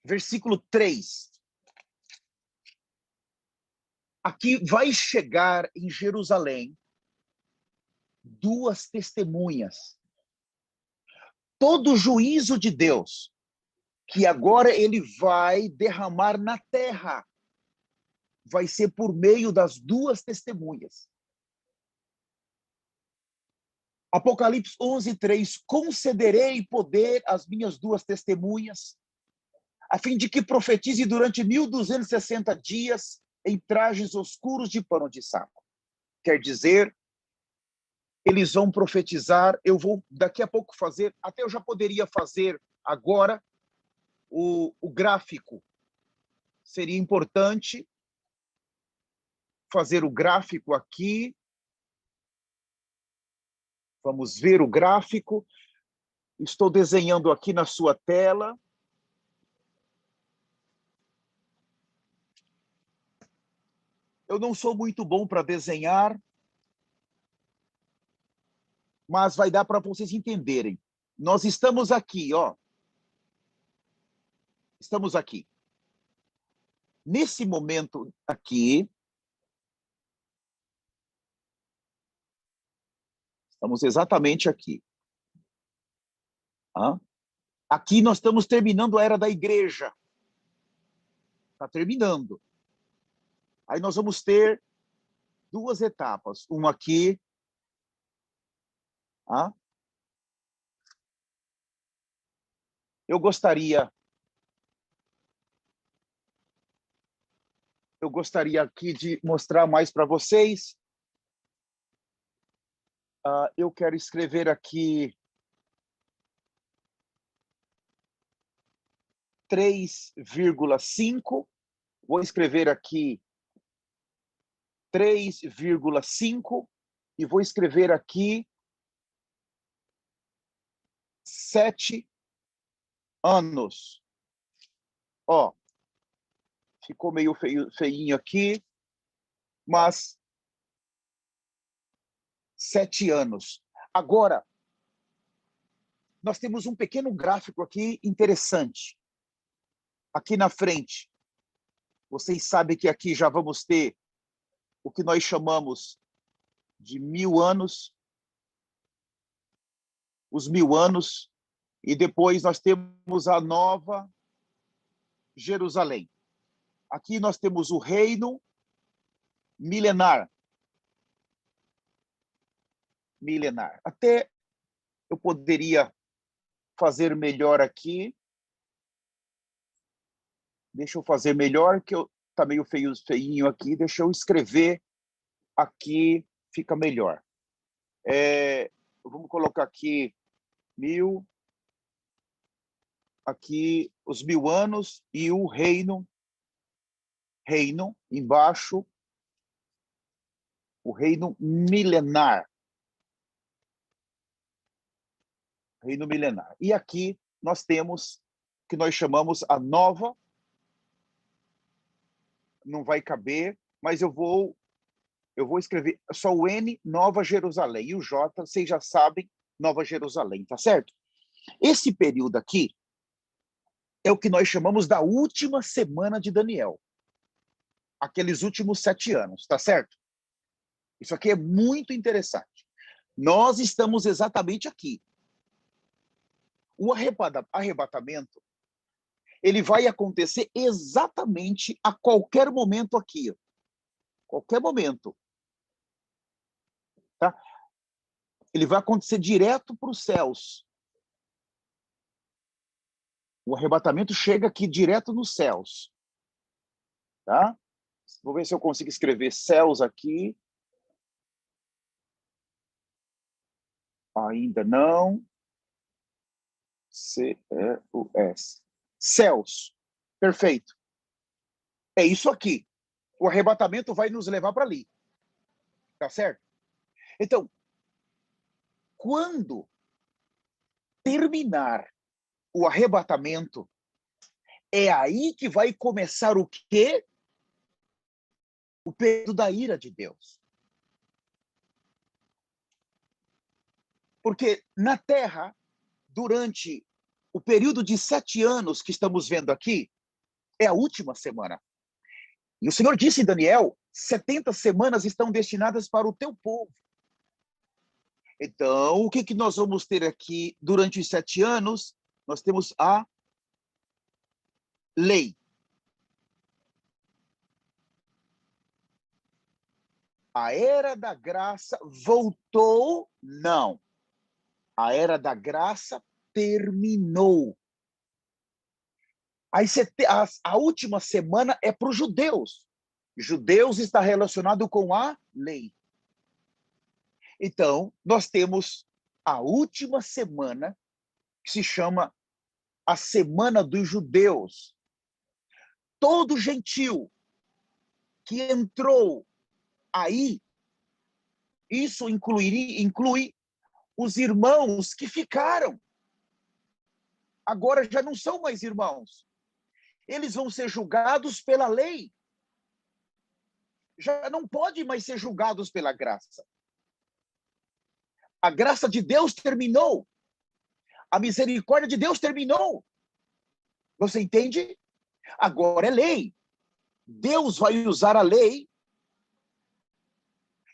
versículo 3. Aqui vai chegar em Jerusalém 2 testemunhas. Todo o juízo de Deus, que agora ele vai derramar na terra, vai ser por meio das 2 testemunhas. Apocalipse 11:3, concederei poder às minhas 2 testemunhas, a fim de que profetize durante 1260 dias em trajes escuros de pano de saco. Quer dizer, eles vão profetizar, eu vou daqui a pouco fazer, até eu já poderia fazer agora o gráfico. Seria importante fazer o gráfico aqui. Vamos ver o gráfico. Estou desenhando aqui na sua tela. Eu não sou muito bom para desenhar, mas vai dar para vocês entenderem. Nós estamos aqui, ó. Estamos aqui. Nesse momento aqui, estamos exatamente aqui. Aqui nós estamos terminando a era da igreja. Está terminando. Aí nós vamos ter 2 etapas. Uma aqui. Eu gostaria aqui de mostrar mais para vocês. Eu quero escrever aqui 3,5. Vou escrever aqui 3,5 e vou escrever aqui 7 anos. Ó, ficou meio feinho aqui, mas 7 anos. Agora, nós temos um pequeno gráfico aqui interessante. Aqui na frente, vocês sabem que aqui já vamos ter o que nós chamamos de 1000 anos, os 1000 anos, e depois nós temos a Nova Jerusalém. Aqui nós temos o reino milenar. Milenar. Até eu poderia fazer melhor aqui. Deixa eu fazer melhor, que tá meio feinho aqui. Deixa eu escrever aqui, fica melhor. Vamos colocar aqui 1000, aqui os 1000 anos e o reino embaixo, o reino milenar. Reino milenar. E aqui nós temos o que nós chamamos a nova, não vai caber, mas eu vou escrever só o N, Nova Jerusalém, e o J, vocês já sabem, Nova Jerusalém, tá certo? Esse período aqui é o que nós chamamos da última semana de Daniel. Aqueles últimos 7 anos, tá certo? Isso aqui é muito interessante. Nós estamos exatamente aqui. O arrebatamento, ele vai acontecer exatamente a qualquer momento aqui. Qualquer momento. Tá? Ele vai acontecer direto para os céus. O arrebatamento chega aqui direto nos céus. Tá? Vou ver se eu consigo escrever céus aqui. Ainda não. C-E-U-S. Céus. Perfeito. É isso aqui. O arrebatamento vai nos levar para ali. Tá certo? Então, quando terminar o arrebatamento, é aí que vai começar o quê? O período da ira de Deus. Porque na Terra, durante o período de 7 anos que estamos vendo aqui, É a última semana. E o Senhor disse em Daniel, 70 semanas estão destinadas para o teu povo. Então, o que nós vamos ter aqui durante os 7 anos? Nós temos a lei. A era da graça voltou? Não. A era da graça terminou. A última semana é para os judeus. Judeus está relacionado com a lei. Então, nós temos a última semana, que se chama a Semana dos Judeus. Todo gentil que entrou aí, isso inclui os irmãos que ficaram. Agora já não são mais irmãos. Eles vão ser julgados pela lei. Já não podem mais ser julgados pela graça. A graça de Deus terminou. A misericórdia de Deus terminou. Você entende? Agora é lei. Deus vai usar a lei.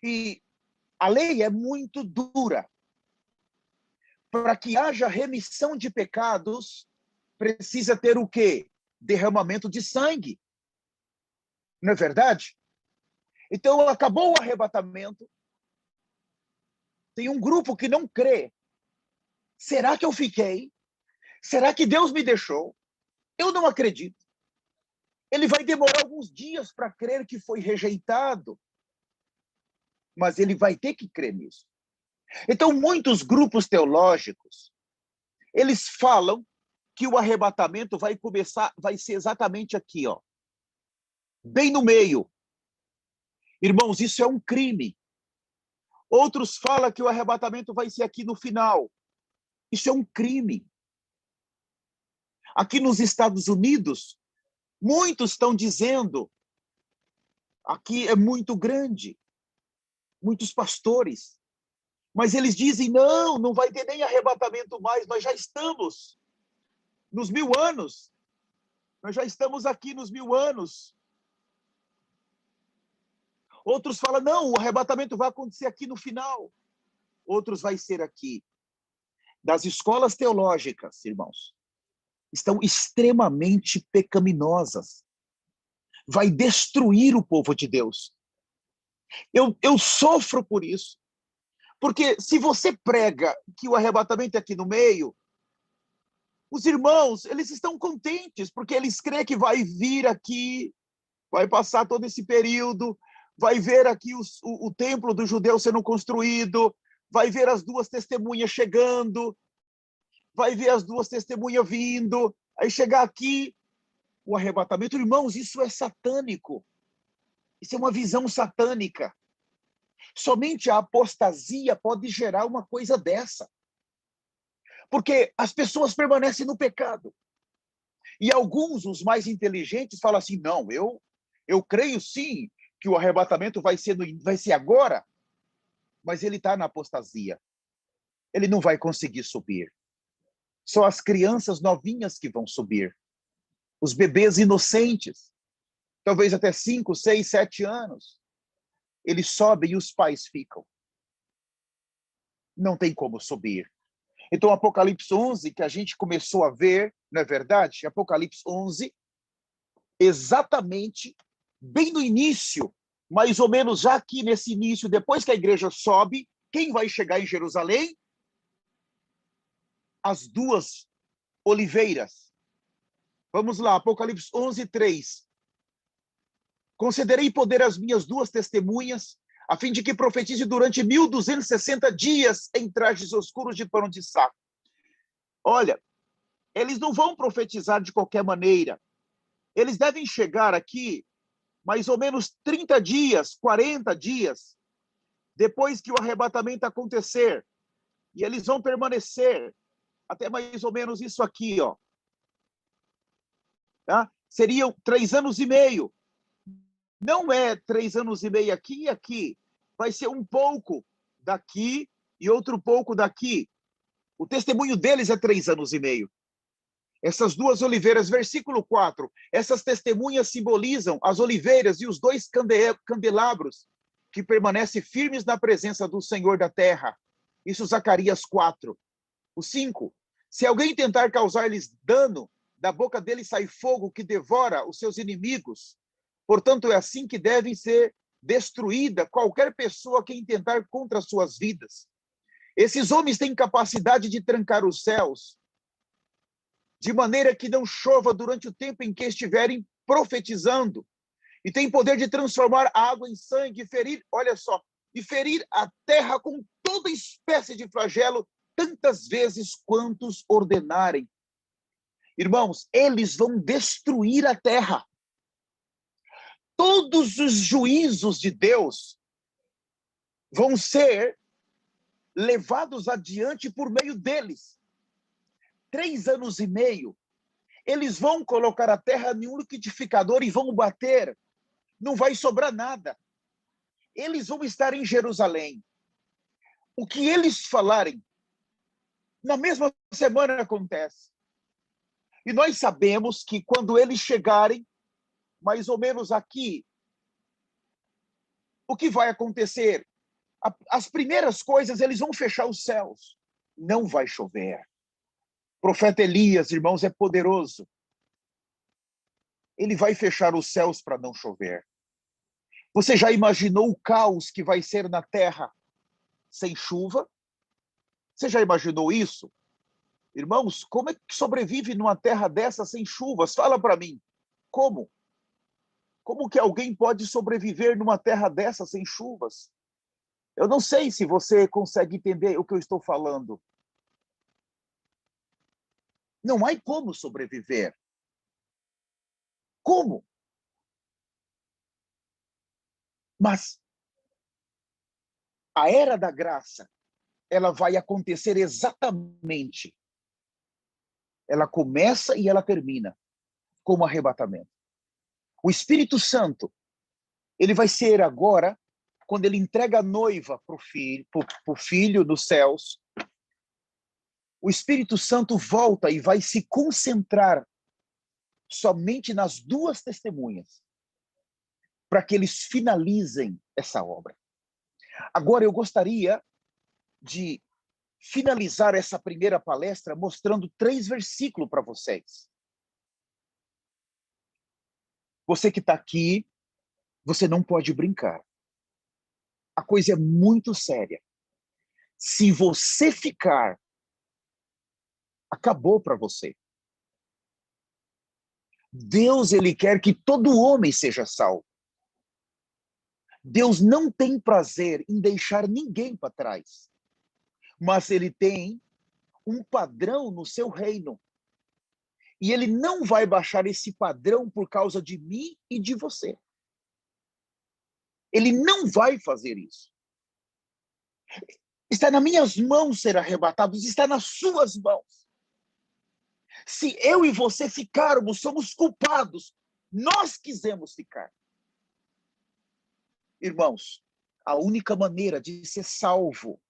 E a lei é muito dura. Para que haja remissão de pecados, precisa ter o quê? Derramamento de sangue. Não é verdade? Então, acabou o arrebatamento. Tem um grupo que não crê. Será que eu fiquei? Será que Deus me deixou? Eu não acredito. Ele vai demorar alguns dias para crer que foi rejeitado. Mas ele vai ter que crer nisso. Então, muitos grupos teológicos, eles falam que o arrebatamento vai ser exatamente aqui, ó, bem no meio. Irmãos, isso é um crime. Outros falam que o arrebatamento vai ser aqui no final. Isso é um crime. Aqui nos Estados Unidos, muitos estão dizendo, aqui é muito grande, muitos pastores, mas eles dizem, não vai ter nem arrebatamento mais, nós já estamos nos 1000 anos, nós já estamos aqui nos 1000 anos. Outros falam, não, o arrebatamento vai acontecer aqui no final. Outros vai ser aqui. Das escolas teológicas, irmãos, estão extremamente pecaminosas. Vai destruir o povo de Deus. Eu sofro por isso. Porque se você prega que o arrebatamento é aqui no meio, os irmãos, eles estão contentes, porque eles creem que vai vir aqui, vai passar todo esse período, vai ver aqui o templo do judeu sendo construído, vai ver as 2 testemunhas chegando, vai ver as 2 testemunhas vindo, aí chegar aqui, o arrebatamento. Irmãos, isso é satânico. Isso é uma visão satânica. Somente a apostasia pode gerar uma coisa dessa. Porque as pessoas permanecem no pecado. E alguns, os mais inteligentes, falam assim, não, eu creio sim que o arrebatamento vai ser agora, mas ele está na apostasia. Ele não vai conseguir subir. Só as crianças novinhas que vão subir. Os bebês inocentes, talvez até 5, 6, 7 anos. Eles sobem e os pais ficam. Não tem como subir. Então, Apocalipse 11, que a gente começou a ver, não é verdade? Apocalipse 11, exatamente, bem no início, mais ou menos já aqui nesse início, depois que a igreja sobe, quem vai chegar em Jerusalém? As 2 oliveiras. Vamos lá, Apocalipse 11, 3. Concederei poder às minhas 2 testemunhas, a fim de que profetize durante 1260 dias em trajes escuros de pano de saco. Olha, eles não vão profetizar de qualquer maneira. Eles devem chegar aqui mais ou menos 30 dias, 40 dias, depois que o arrebatamento acontecer. E eles vão permanecer até mais ou menos isso aqui, ó. Tá? Seriam 3 anos e meio. Não é 3 anos e meio aqui e aqui. Vai ser um pouco daqui e outro pouco daqui. O testemunho deles é 3 anos e meio. Essas duas oliveiras, versículo 4, essas testemunhas simbolizam as oliveiras e os dois candelabros que permanecem firmes na presença do Senhor da terra. Isso Zacarias 4. O 5, se alguém tentar causar-lhes dano, da boca dele sai fogo que devora os seus inimigos. Portanto, é assim que deve ser destruída qualquer pessoa que intentar contra as suas vidas. Esses homens têm capacidade de trancar os céus, de maneira que não chova durante o tempo em que estiverem profetizando. E tem poder de transformar a água em sangue, e ferir, olha só, e ferir a terra com toda espécie de flagelo, tantas vezes quantos ordenarem. Irmãos, eles vão destruir a terra. Todos os juízos de Deus vão ser levados adiante por meio deles. 3 anos e meio, eles vão colocar a terra em um liquidificador e vão bater. Não vai sobrar nada. Eles vão estar em Jerusalém. O que eles falarem, na mesma semana acontece. E nós sabemos que quando eles chegarem, mais ou menos aqui, o que vai acontecer? As primeiras coisas, eles vão fechar os céus. Não vai chover. O profeta Elias, irmãos, é poderoso. Ele vai fechar os céus para não chover. Você já imaginou o caos que vai ser na terra sem chuva? Você já imaginou isso? Irmãos, como é que sobrevive numa terra dessa sem chuvas? Fala para mim. Como? Como que alguém pode sobreviver numa terra dessa sem chuvas? Eu não sei se você consegue entender o que eu estou falando. Não há como sobreviver. Como? Mas a era da graça, ela vai acontecer exatamente. Ela começa e ela termina com o arrebatamento. O Espírito Santo, ele vai ser agora, quando ele entrega a noiva para o filho nos céus, o Espírito Santo volta e vai se concentrar somente nas duas testemunhas, para que eles finalizem essa obra. Agora, eu gostaria de finalizar essa primeira palestra mostrando 3 versículos para vocês. Você que está aqui, você não pode brincar. A coisa é muito séria. Se você ficar, acabou para você. Deus, ele quer que todo homem seja salvo. Deus não tem prazer em deixar ninguém para trás. Mas ele tem um padrão no seu reino. E ele não vai baixar esse padrão por causa de mim e de você. Ele não vai fazer isso. Está nas minhas mãos ser arrebatados, está nas suas mãos. Se eu e você ficarmos, somos culpados. Nós quisemos ficar. Irmãos, a única maneira de ser salvo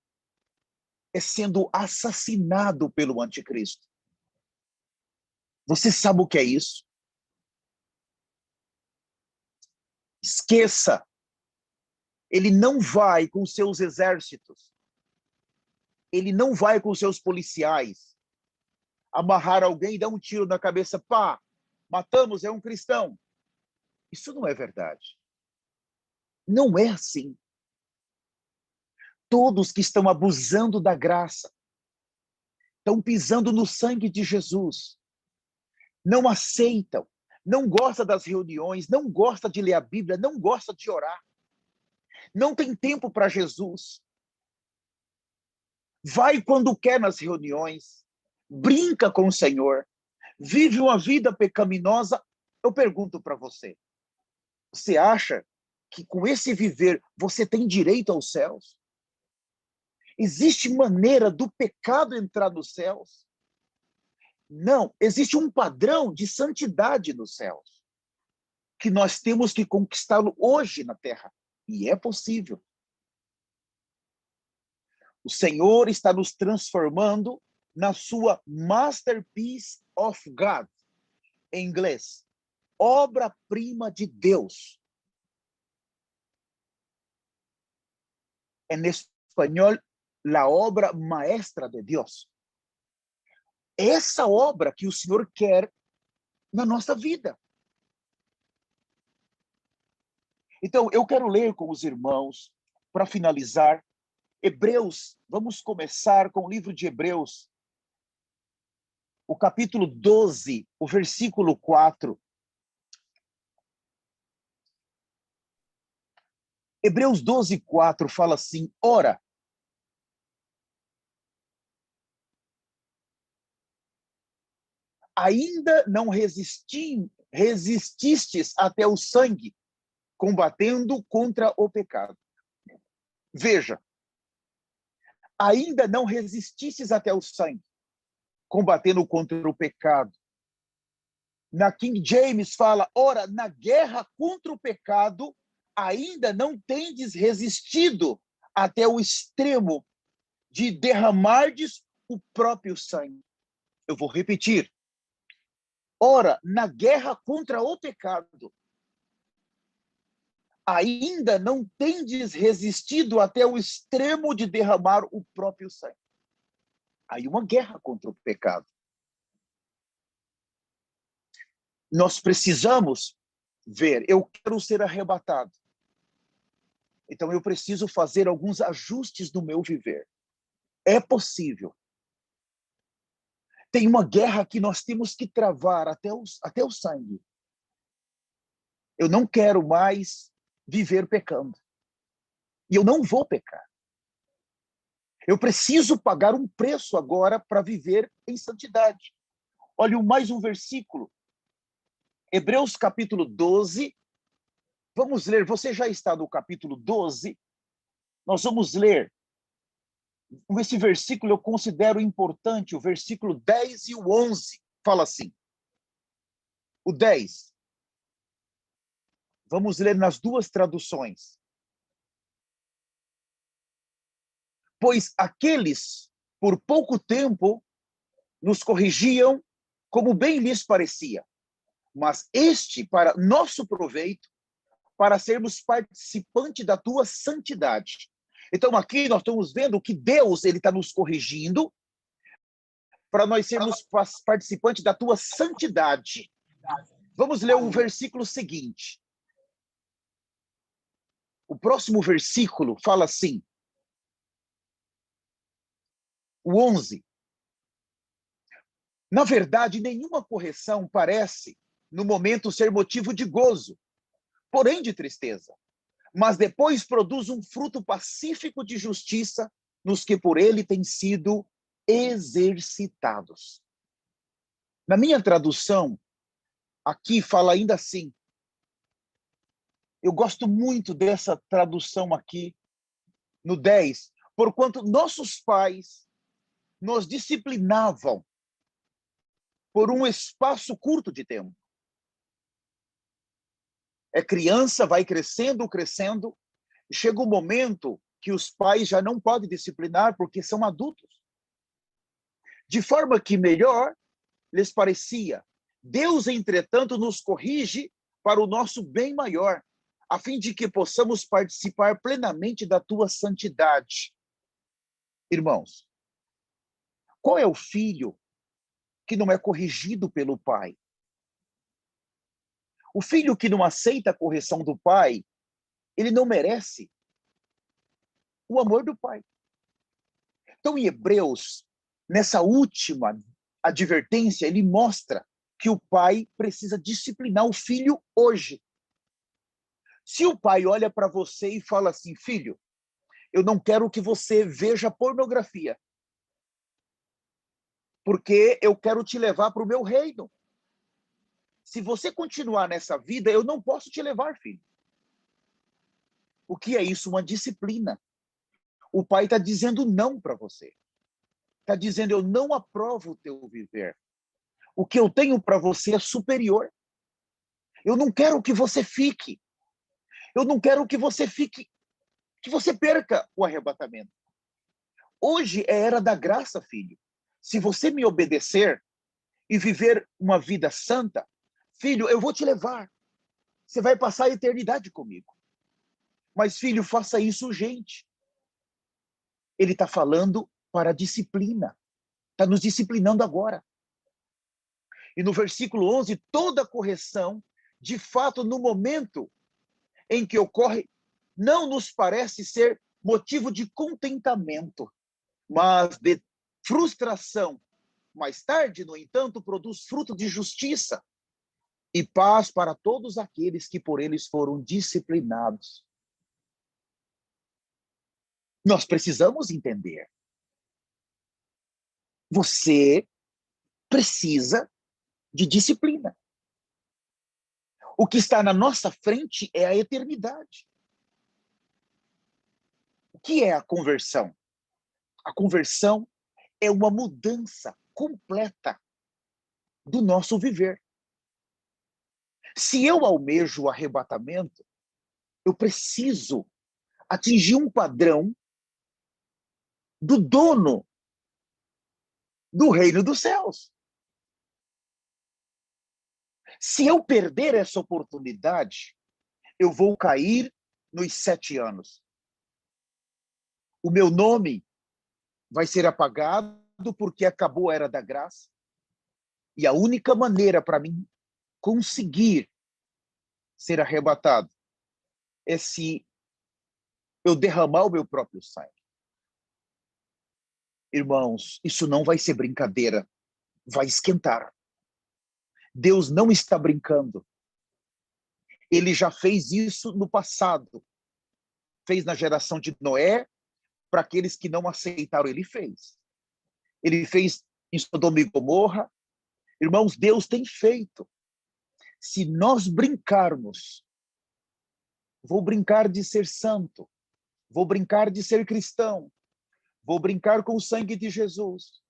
é sendo assassinado pelo anticristo. Você sabe o que é isso? Esqueça. Ele não vai com seus exércitos. Ele não vai com seus policiais amarrar alguém e dar um tiro na cabeça. Pá, matamos, é um cristão. Isso não é verdade. Não é assim. Todos que estão abusando da graça, estão pisando no sangue de Jesus, não aceitam, não gosta das reuniões, não gosta de ler a Bíblia, não gosta de orar, não tem tempo para Jesus, vai quando quer nas reuniões, brinca com o Senhor, vive uma vida pecaminosa. Eu pergunto para você, você acha que com esse viver você tem direito aos céus? Existe maneira do pecado entrar nos céus? Não, existe um padrão de santidade nos céus, que nós temos que conquistá-lo hoje na terra. E é possível. O Senhor está nos transformando na sua Masterpiece of God, em inglês, obra-prima de Deus. En espanhol, la obra maestra de Deus. Essa obra que o Senhor quer na nossa vida. Então, eu quero ler com os irmãos, para finalizar, Hebreus. Vamos começar com o livro de Hebreus, o capítulo 12, o versículo 4. Hebreus 12, 4 fala assim: ora, ainda não resististes até o sangue, combatendo contra o pecado. Veja, ainda não resististes até o sangue, combatendo contra o pecado. Na King James fala, ora, na guerra contra o pecado, ainda não tendes resistido até o extremo de derramardes o próprio sangue. Eu vou repetir. Ora, na guerra contra o pecado, ainda não tendes resistido até o extremo de derramar o próprio sangue. Aí uma guerra contra o pecado. Nós precisamos ver, eu quero ser arrebatado. Então eu preciso fazer alguns ajustes no meu viver. É possível. Tem uma guerra que nós temos que travar até o sangue. Eu não quero mais viver pecando. E eu não vou pecar. Eu preciso pagar um preço agora para viver em santidade. Olha mais um versículo. Hebreus capítulo 12. Vamos ler, você já está no capítulo 12. Nós vamos ler. Esse versículo eu considero importante, o versículo 10 e o 11. Fala assim. O 10. Vamos ler nas duas traduções. Pois aqueles, por pouco tempo, nos corrigiam como bem lhes parecia. Mas este, para nosso proveito, para sermos participantes da tua santidade. Então, aqui nós estamos vendo que Deus ele está nos corrigindo para nós sermos participantes da tua santidade. Vamos ler o versículo seguinte. O próximo versículo fala assim, o 11. Na verdade, nenhuma correção parece, no momento, ser motivo de gozo, porém de tristeza. Mas depois produz um fruto pacífico de justiça nos que por ele têm sido exercitados. Na minha tradução, aqui fala ainda assim. Eu gosto muito dessa tradução aqui, no 10. Porquanto nossos pais nos disciplinavam por um espaço curto de tempo. É criança, vai crescendo, crescendo, e chega um momento que os pais já não podem disciplinar porque são adultos. De forma que melhor lhes parecia. Deus, entretanto, nos corrige para o nosso bem maior, a fim de que possamos participar plenamente da tua santidade. Irmãos, qual é o filho que não é corrigido pelo pai? O filho que não aceita a correção do pai, ele não merece o amor do pai. Então, em Hebreus, nessa última advertência, ele mostra que o pai precisa disciplinar o filho hoje. Se o pai olha para você e fala assim, filho, eu não quero que você veja pornografia, porque eu quero te levar para o meu reino. Se você continuar nessa vida, eu não posso te levar, filho. O que é isso? Uma disciplina. O pai está dizendo não para você. Está dizendo, eu não aprovo o teu viver. O que eu tenho para você é superior. Eu não quero que você fique. Eu não quero que você fique, que você perca o arrebatamento. Hoje é era da graça, filho. Se você me obedecer e viver uma vida santa, filho, eu vou te levar. Você vai passar a eternidade comigo. Mas, filho, faça isso urgente. Ele está falando para a disciplina. Está nos disciplinando agora. E no versículo 11, toda correção, de fato, no momento em que ocorre, não nos parece ser motivo de contentamento, mas de frustração. Mais tarde, no entanto, produz fruto de justiça e paz para todos aqueles que por eles foram disciplinados. Nós precisamos entender. Você precisa de disciplina. O que está na nossa frente é a eternidade. O que é a conversão? A conversão é uma mudança completa do nosso viver. Se eu almejo o arrebatamento, eu preciso atingir um padrão do dono do reino dos céus. Se eu perder essa oportunidade, eu vou cair nos 7 anos. O meu nome vai ser apagado porque acabou a era da graça. E a única maneira para mim conseguir ser arrebatado é se eu derramar o meu próprio sangue. Irmãos, isso não vai ser brincadeira, vai esquentar. Deus não está brincando. Ele já fez isso no passado. Fez na geração de Noé, para aqueles que não aceitaram, ele fez. Ele fez em Sodoma e Gomorra. Irmãos, Deus tem feito. Se nós brincarmos, vou brincar de ser santo, vou brincar de ser cristão, vou brincar com o sangue de Jesus.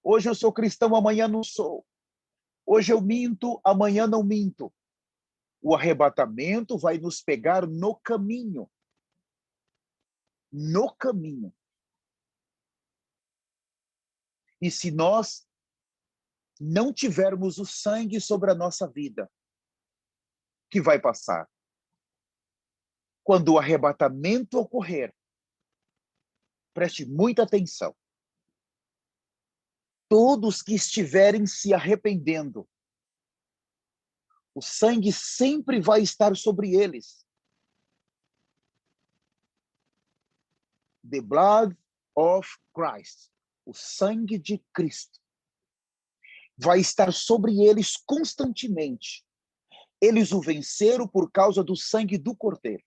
Hoje eu sou cristão, amanhã não sou. Hoje eu minto, amanhã não minto. O arrebatamento vai nos pegar no caminho. No caminho. E se nós não tivermos o sangue sobre a nossa vida, que vai passar? Quando o arrebatamento ocorrer, preste muita atenção. Todos que estiverem se arrependendo, o sangue sempre vai estar sobre eles. The blood of Christ, o sangue de Cristo, vai estar sobre eles constantemente. Eles o venceram por causa do sangue do Cordeiro.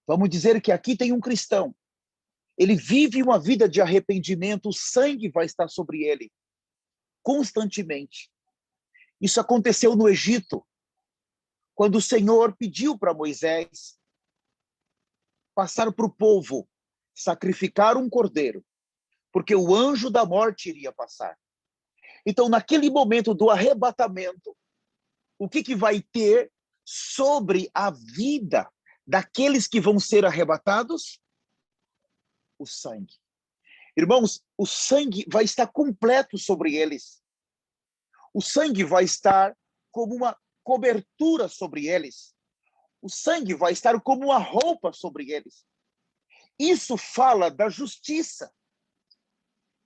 Vamos dizer que aqui tem um cristão. Ele vive uma vida de arrependimento, o sangue vai estar sobre ele constantemente. Isso aconteceu no Egito, quando o Senhor pediu para Moisés passar para o povo, sacrificar um cordeiro, porque o anjo da morte iria passar. Então, naquele momento do arrebatamento, o que vai ter sobre a vida daqueles que vão ser arrebatados? O sangue. Irmãos, o sangue vai estar completo sobre eles. O sangue vai estar como uma cobertura sobre eles. O sangue vai estar como uma roupa sobre eles. Isso fala da justiça.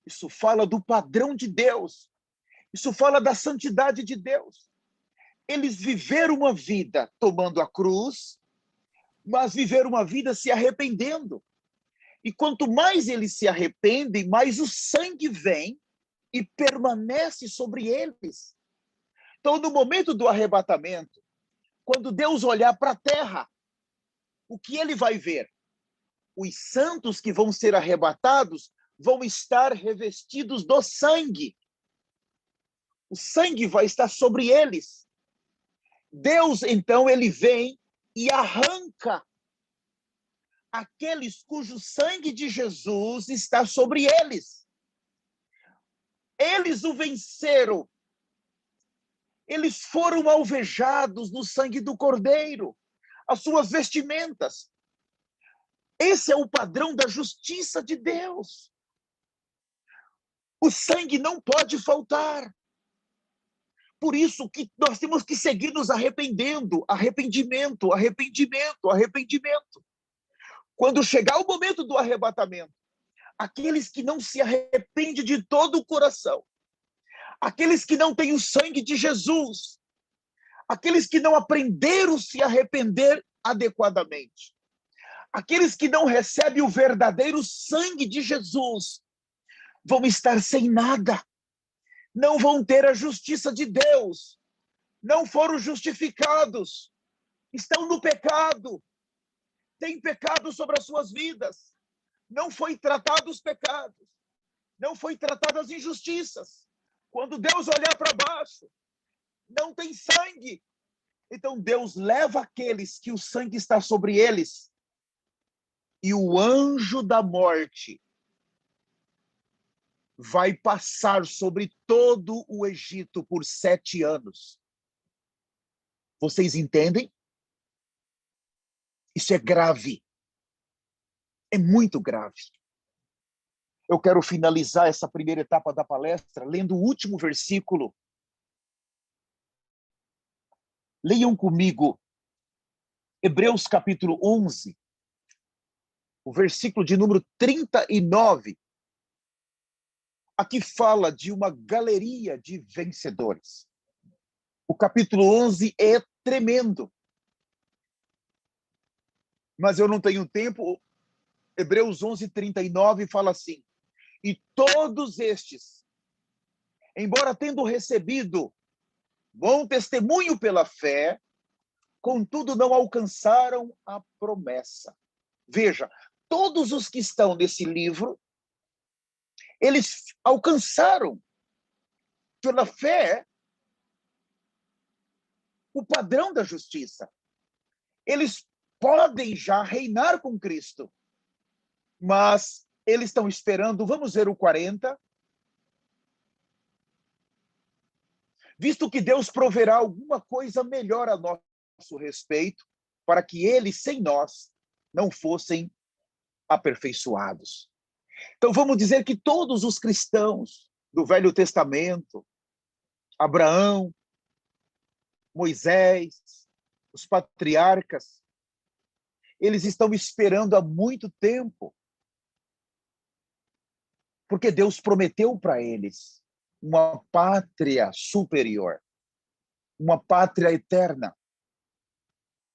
Isso fala do padrão de Deus. Isso fala da santidade de Deus. Eles viveram uma vida tomando a cruz, mas viveram uma vida se arrependendo. E quanto mais eles se arrependem, mais o sangue vem e permanece sobre eles. Então, no momento do arrebatamento, quando Deus olhar para a terra, o que ele vai ver? Os santos que vão ser arrebatados vão estar revestidos do sangue. O sangue vai estar sobre eles. Deus, então, ele vem e arranca aqueles cujo sangue de Jesus está sobre eles. Eles o venceram. Eles foram alvejados no sangue do Cordeiro, as suas vestimentas. Esse é o padrão da justiça de Deus. O sangue não pode faltar. Por isso que nós temos que seguir nos arrependendo. Arrependimento, arrependimento, arrependimento. Quando chegar o momento do arrebatamento, aqueles que não se arrependem de todo o coração, aqueles que não têm o sangue de Jesus, aqueles que não aprenderam a se arrepender adequadamente, aqueles que não recebem o verdadeiro sangue de Jesus, vão estar sem nada, não vão ter a justiça de Deus, não foram justificados, estão no pecado, têm pecado sobre as suas vidas, não foi tratado os pecados, não foi tratado as injustiças. Quando Deus olhar para baixo, não tem sangue. Então Deus leva aqueles que o sangue está sobre eles, e o anjo da morte vai passar sobre todo o Egito por 7 anos. Vocês entendem? Isso é grave. É muito grave. Eu quero finalizar essa primeira etapa da palestra lendo o último versículo. Leiam comigo Hebreus capítulo 11, o versículo de número 39. Aqui fala de uma galeria de vencedores. O capítulo 11 é tremendo. Mas eu não tenho tempo. Hebreus 11, 39 fala assim: e todos estes, embora tendo recebido bom testemunho pela fé, contudo não alcançaram a promessa. Veja, todos os que estão nesse livro, eles alcançaram pela fé o padrão da justiça. Eles podem já reinar com Cristo, mas eles estão esperando, vamos ver o 40, visto que Deus proverá alguma coisa melhor a nosso respeito, para que eles, sem nós, não fossem aperfeiçoados. Então vamos dizer que todos os cristãos do Velho Testamento, Abraão, Moisés, os patriarcas, eles estão esperando há muito tempo, porque Deus prometeu para eles uma pátria superior, uma pátria eterna.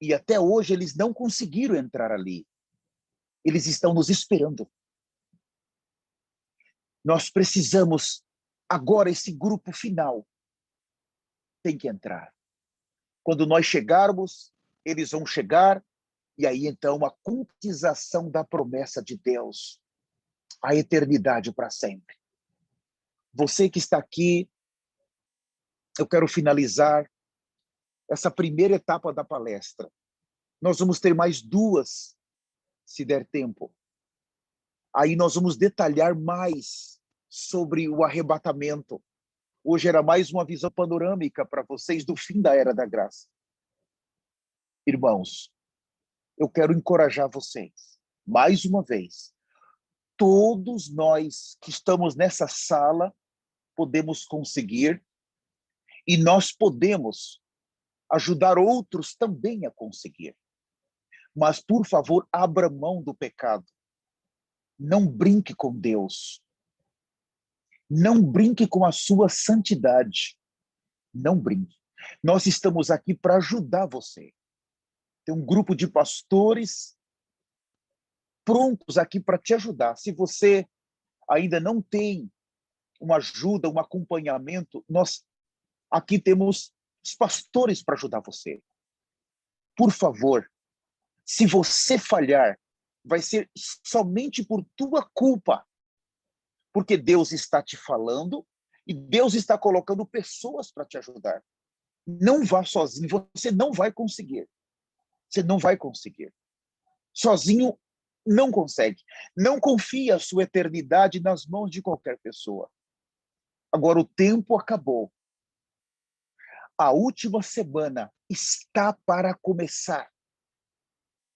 E até hoje eles não conseguiram entrar ali. Eles estão nos esperando. Nós precisamos, agora, esse grupo final tem que entrar. Quando nós chegarmos, eles vão chegar, e aí então a concretização da promessa de Deus, a eternidade para sempre. Você que está aqui, eu quero finalizar essa primeira etapa da palestra. Nós vamos ter mais 2, se der tempo. Aí nós vamos detalhar mais sobre o arrebatamento. Hoje era mais uma visão panorâmica para vocês do fim da Era da Graça. Irmãos, eu quero encorajar vocês, mais uma vez. Todos nós que estamos nessa sala podemos conseguir, e nós podemos ajudar outros também a conseguir. Mas, por favor, abra mão do pecado. Não brinque com Deus. Não brinque com a sua santidade. Não brinque. Nós estamos aqui para ajudar você. Tem um grupo de pastores prontos aqui para te ajudar. Se você ainda não tem uma ajuda, um acompanhamento, nós aqui temos os pastores para ajudar você. Por favor, se você falhar, vai ser somente por tua culpa. Porque Deus está te falando e Deus está colocando pessoas para te ajudar. Não vá sozinho, você não vai conseguir. Você não vai conseguir. Sozinho não consegue. Não confie a sua eternidade nas mãos de qualquer pessoa. Agora o tempo acabou. A última semana está para começar.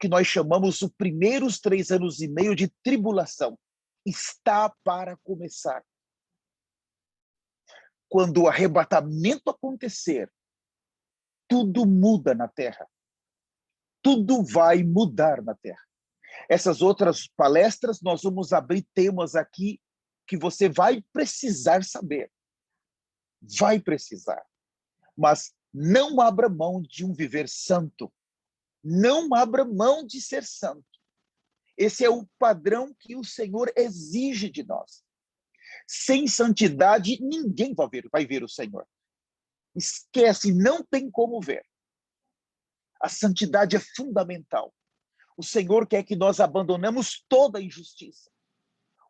Que nós chamamos os primeiros 3 anos e meio de tribulação. Está para começar. quando o arrebatamento acontecer, tudo muda na terra. Tudo vai mudar na terra. Essas outras palestras, nós vamos abrir temas aqui que você vai precisar saber. Vai precisar. Mas não abra mão de um viver santo. Não abra mão de ser santo. Esse é o padrão que o Senhor exige de nós. Sem santidade, ninguém vai ver o Senhor. Esquece, não tem como ver. A santidade é fundamental. O Senhor quer que nós abandonemos toda a injustiça.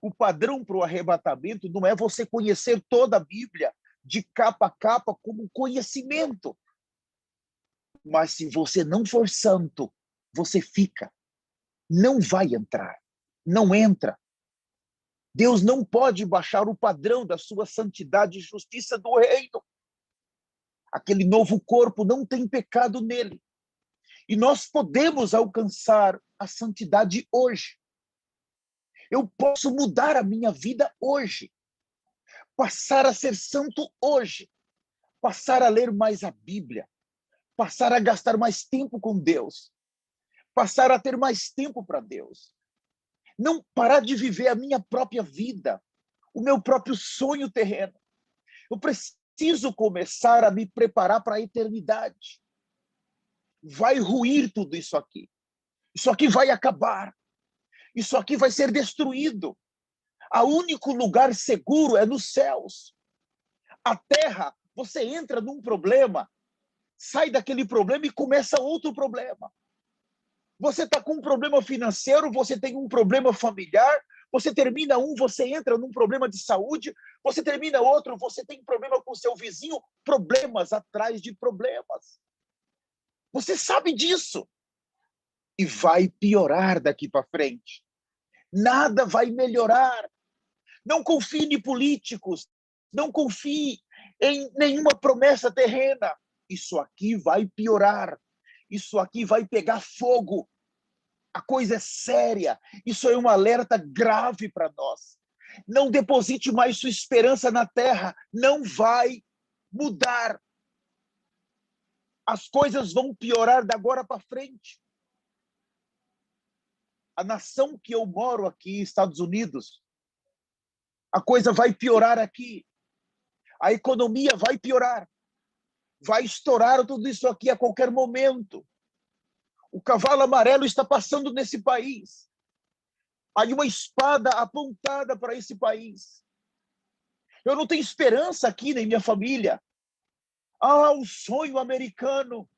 O padrão para o arrebatamento não é você conhecer toda a Bíblia de capa a capa como conhecimento. Mas se você não for santo, você fica. Não vai entrar. Não entra. Deus não pode baixar o padrão da sua santidade e justiça do reino. Aquele novo corpo não tem pecado nele. E nós podemos alcançar a santidade hoje. Eu posso mudar a minha vida hoje. Passar a ser santo hoje. Passar a ler mais a Bíblia. Passar a gastar mais tempo com Deus. Passar a ter mais tempo para Deus. Não parar de viver a minha própria vida. O meu próprio sonho terreno. Eu preciso começar a me preparar para a eternidade. Vai ruir tudo isso aqui. Isso aqui vai acabar. Isso aqui vai ser destruído. O único lugar seguro é nos céus. A terra, você entra num problema, sai daquele problema e começa outro problema. Você está com um problema financeiro, você tem um problema familiar, você termina um, você entra num problema de saúde, você termina outro, você tem problema com seu vizinho, problemas atrás de problemas. Você sabe disso. E vai piorar daqui para frente. Nada vai melhorar. Não confie em políticos. Não confie em nenhuma promessa terrena. Isso aqui vai piorar. Isso aqui vai pegar fogo. A coisa é séria. Isso é um alerta grave para nós. Não deposite mais sua esperança na terra. Não vai mudar. As coisas vão piorar da agora para frente. A nação que eu moro aqui, Estados Unidos, a coisa vai piorar aqui. A economia vai piorar. Vai estourar tudo isso aqui a qualquer momento. O cavalo amarelo está passando nesse país. Há uma espada apontada para esse país. Eu não tenho esperança aqui nem minha família. O sonho americano,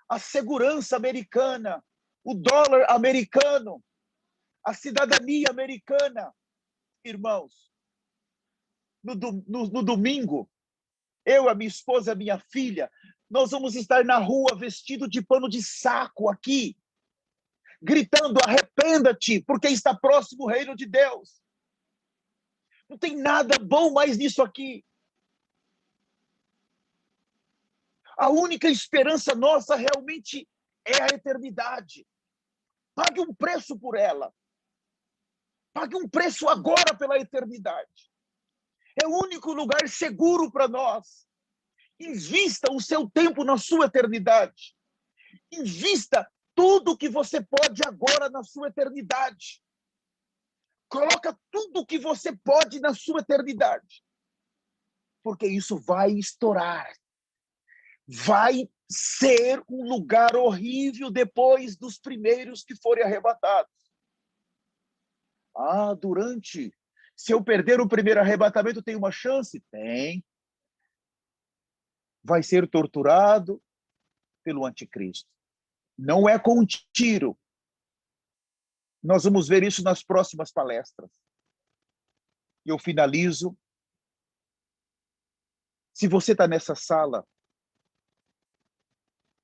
a segurança americana, o dólar americano, a cidadania americana. Irmãos, no domingo, eu, a minha esposa, a minha filha, nós vamos estar na rua vestido de pano de saco aqui, gritando: arrependa-te, porque está próximo o reino de Deus. Não tem nada bom mais nisso aqui. A única esperança nossa realmente é a eternidade. Pague um preço por ela. Pague um preço agora pela eternidade. É o único lugar seguro para nós. Invista o seu tempo na sua eternidade. Invista tudo que você pode agora na sua eternidade. Coloca tudo que você pode na sua eternidade. Porque isso vai estourar. Vai ser um lugar horrível depois dos primeiros que forem arrebatados. Se eu perder o primeiro arrebatamento, tem uma chance? Tem. Vai ser torturado pelo anticristo. Não é com um tiro. Nós vamos ver isso nas próximas palestras. E eu finalizo. Se você está nessa sala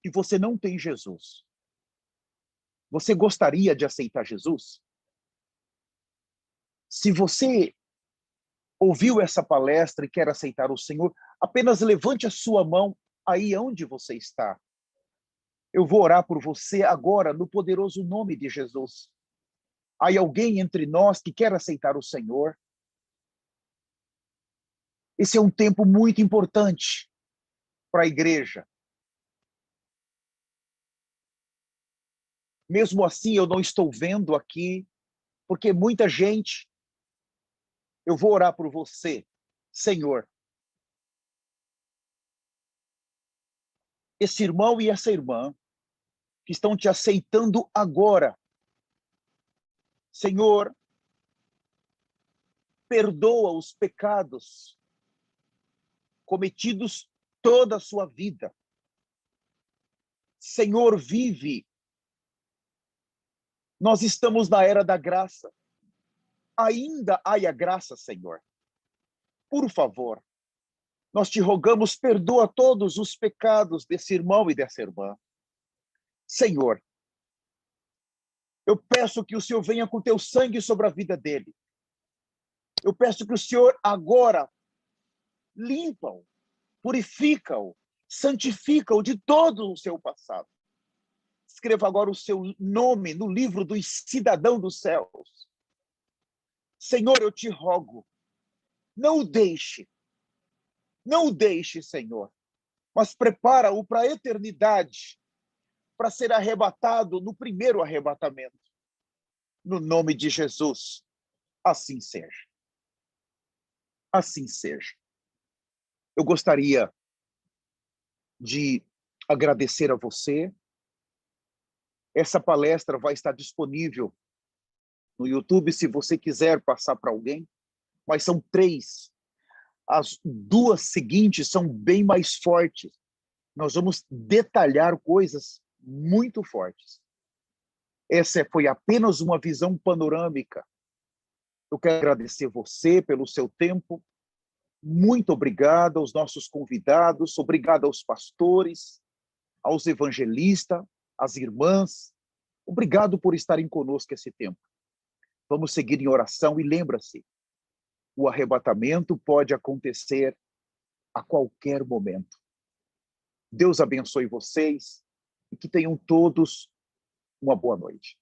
e você não tem Jesus, você gostaria de aceitar Jesus? Se você ouviu essa palestra e quer aceitar o Senhor, apenas levante a sua mão aí onde você está. Eu vou orar por você agora no poderoso nome de Jesus. Há alguém entre nós que quer aceitar o Senhor? Esse é um tempo muito importante para a igreja. Mesmo assim, eu não estou vendo aqui, porque muita gente, eu vou orar por você, Senhor. Esse irmão e essa irmã que estão te aceitando agora, Senhor, perdoa os pecados cometidos toda a sua vida. Senhor, vive. Nós estamos na era da graça. Ainda há a graça, Senhor. Por favor, nós te rogamos, perdoa todos os pecados desse irmão e dessa irmã. Senhor, eu peço que o Senhor venha com teu sangue sobre a vida dele. Eu peço que o Senhor agora limpa-o, purifica-o, santifica-o de todo o seu passado. Escreva agora o seu nome no livro dos cidadãos dos céus. Senhor, eu te rogo, não o deixe, Senhor, mas prepara-o para a eternidade, para ser arrebatado no primeiro arrebatamento. No nome de Jesus, assim seja. Assim seja. Eu gostaria de agradecer a você. Essa palestra vai estar disponível no YouTube, se você quiser passar para alguém, mas são 3. As 2 seguintes são bem mais fortes. Nós vamos detalhar coisas muito fortes. Essa foi apenas uma visão panorâmica. Eu quero agradecer você pelo seu tempo. Muito obrigado aos nossos convidados, obrigado aos pastores, aos evangelistas, às irmãs. Obrigado por estarem conosco esse tempo. Vamos seguir em oração e lembra-se, o arrebatamento pode acontecer a qualquer momento. Deus abençoe vocês e que tenham todos uma boa noite.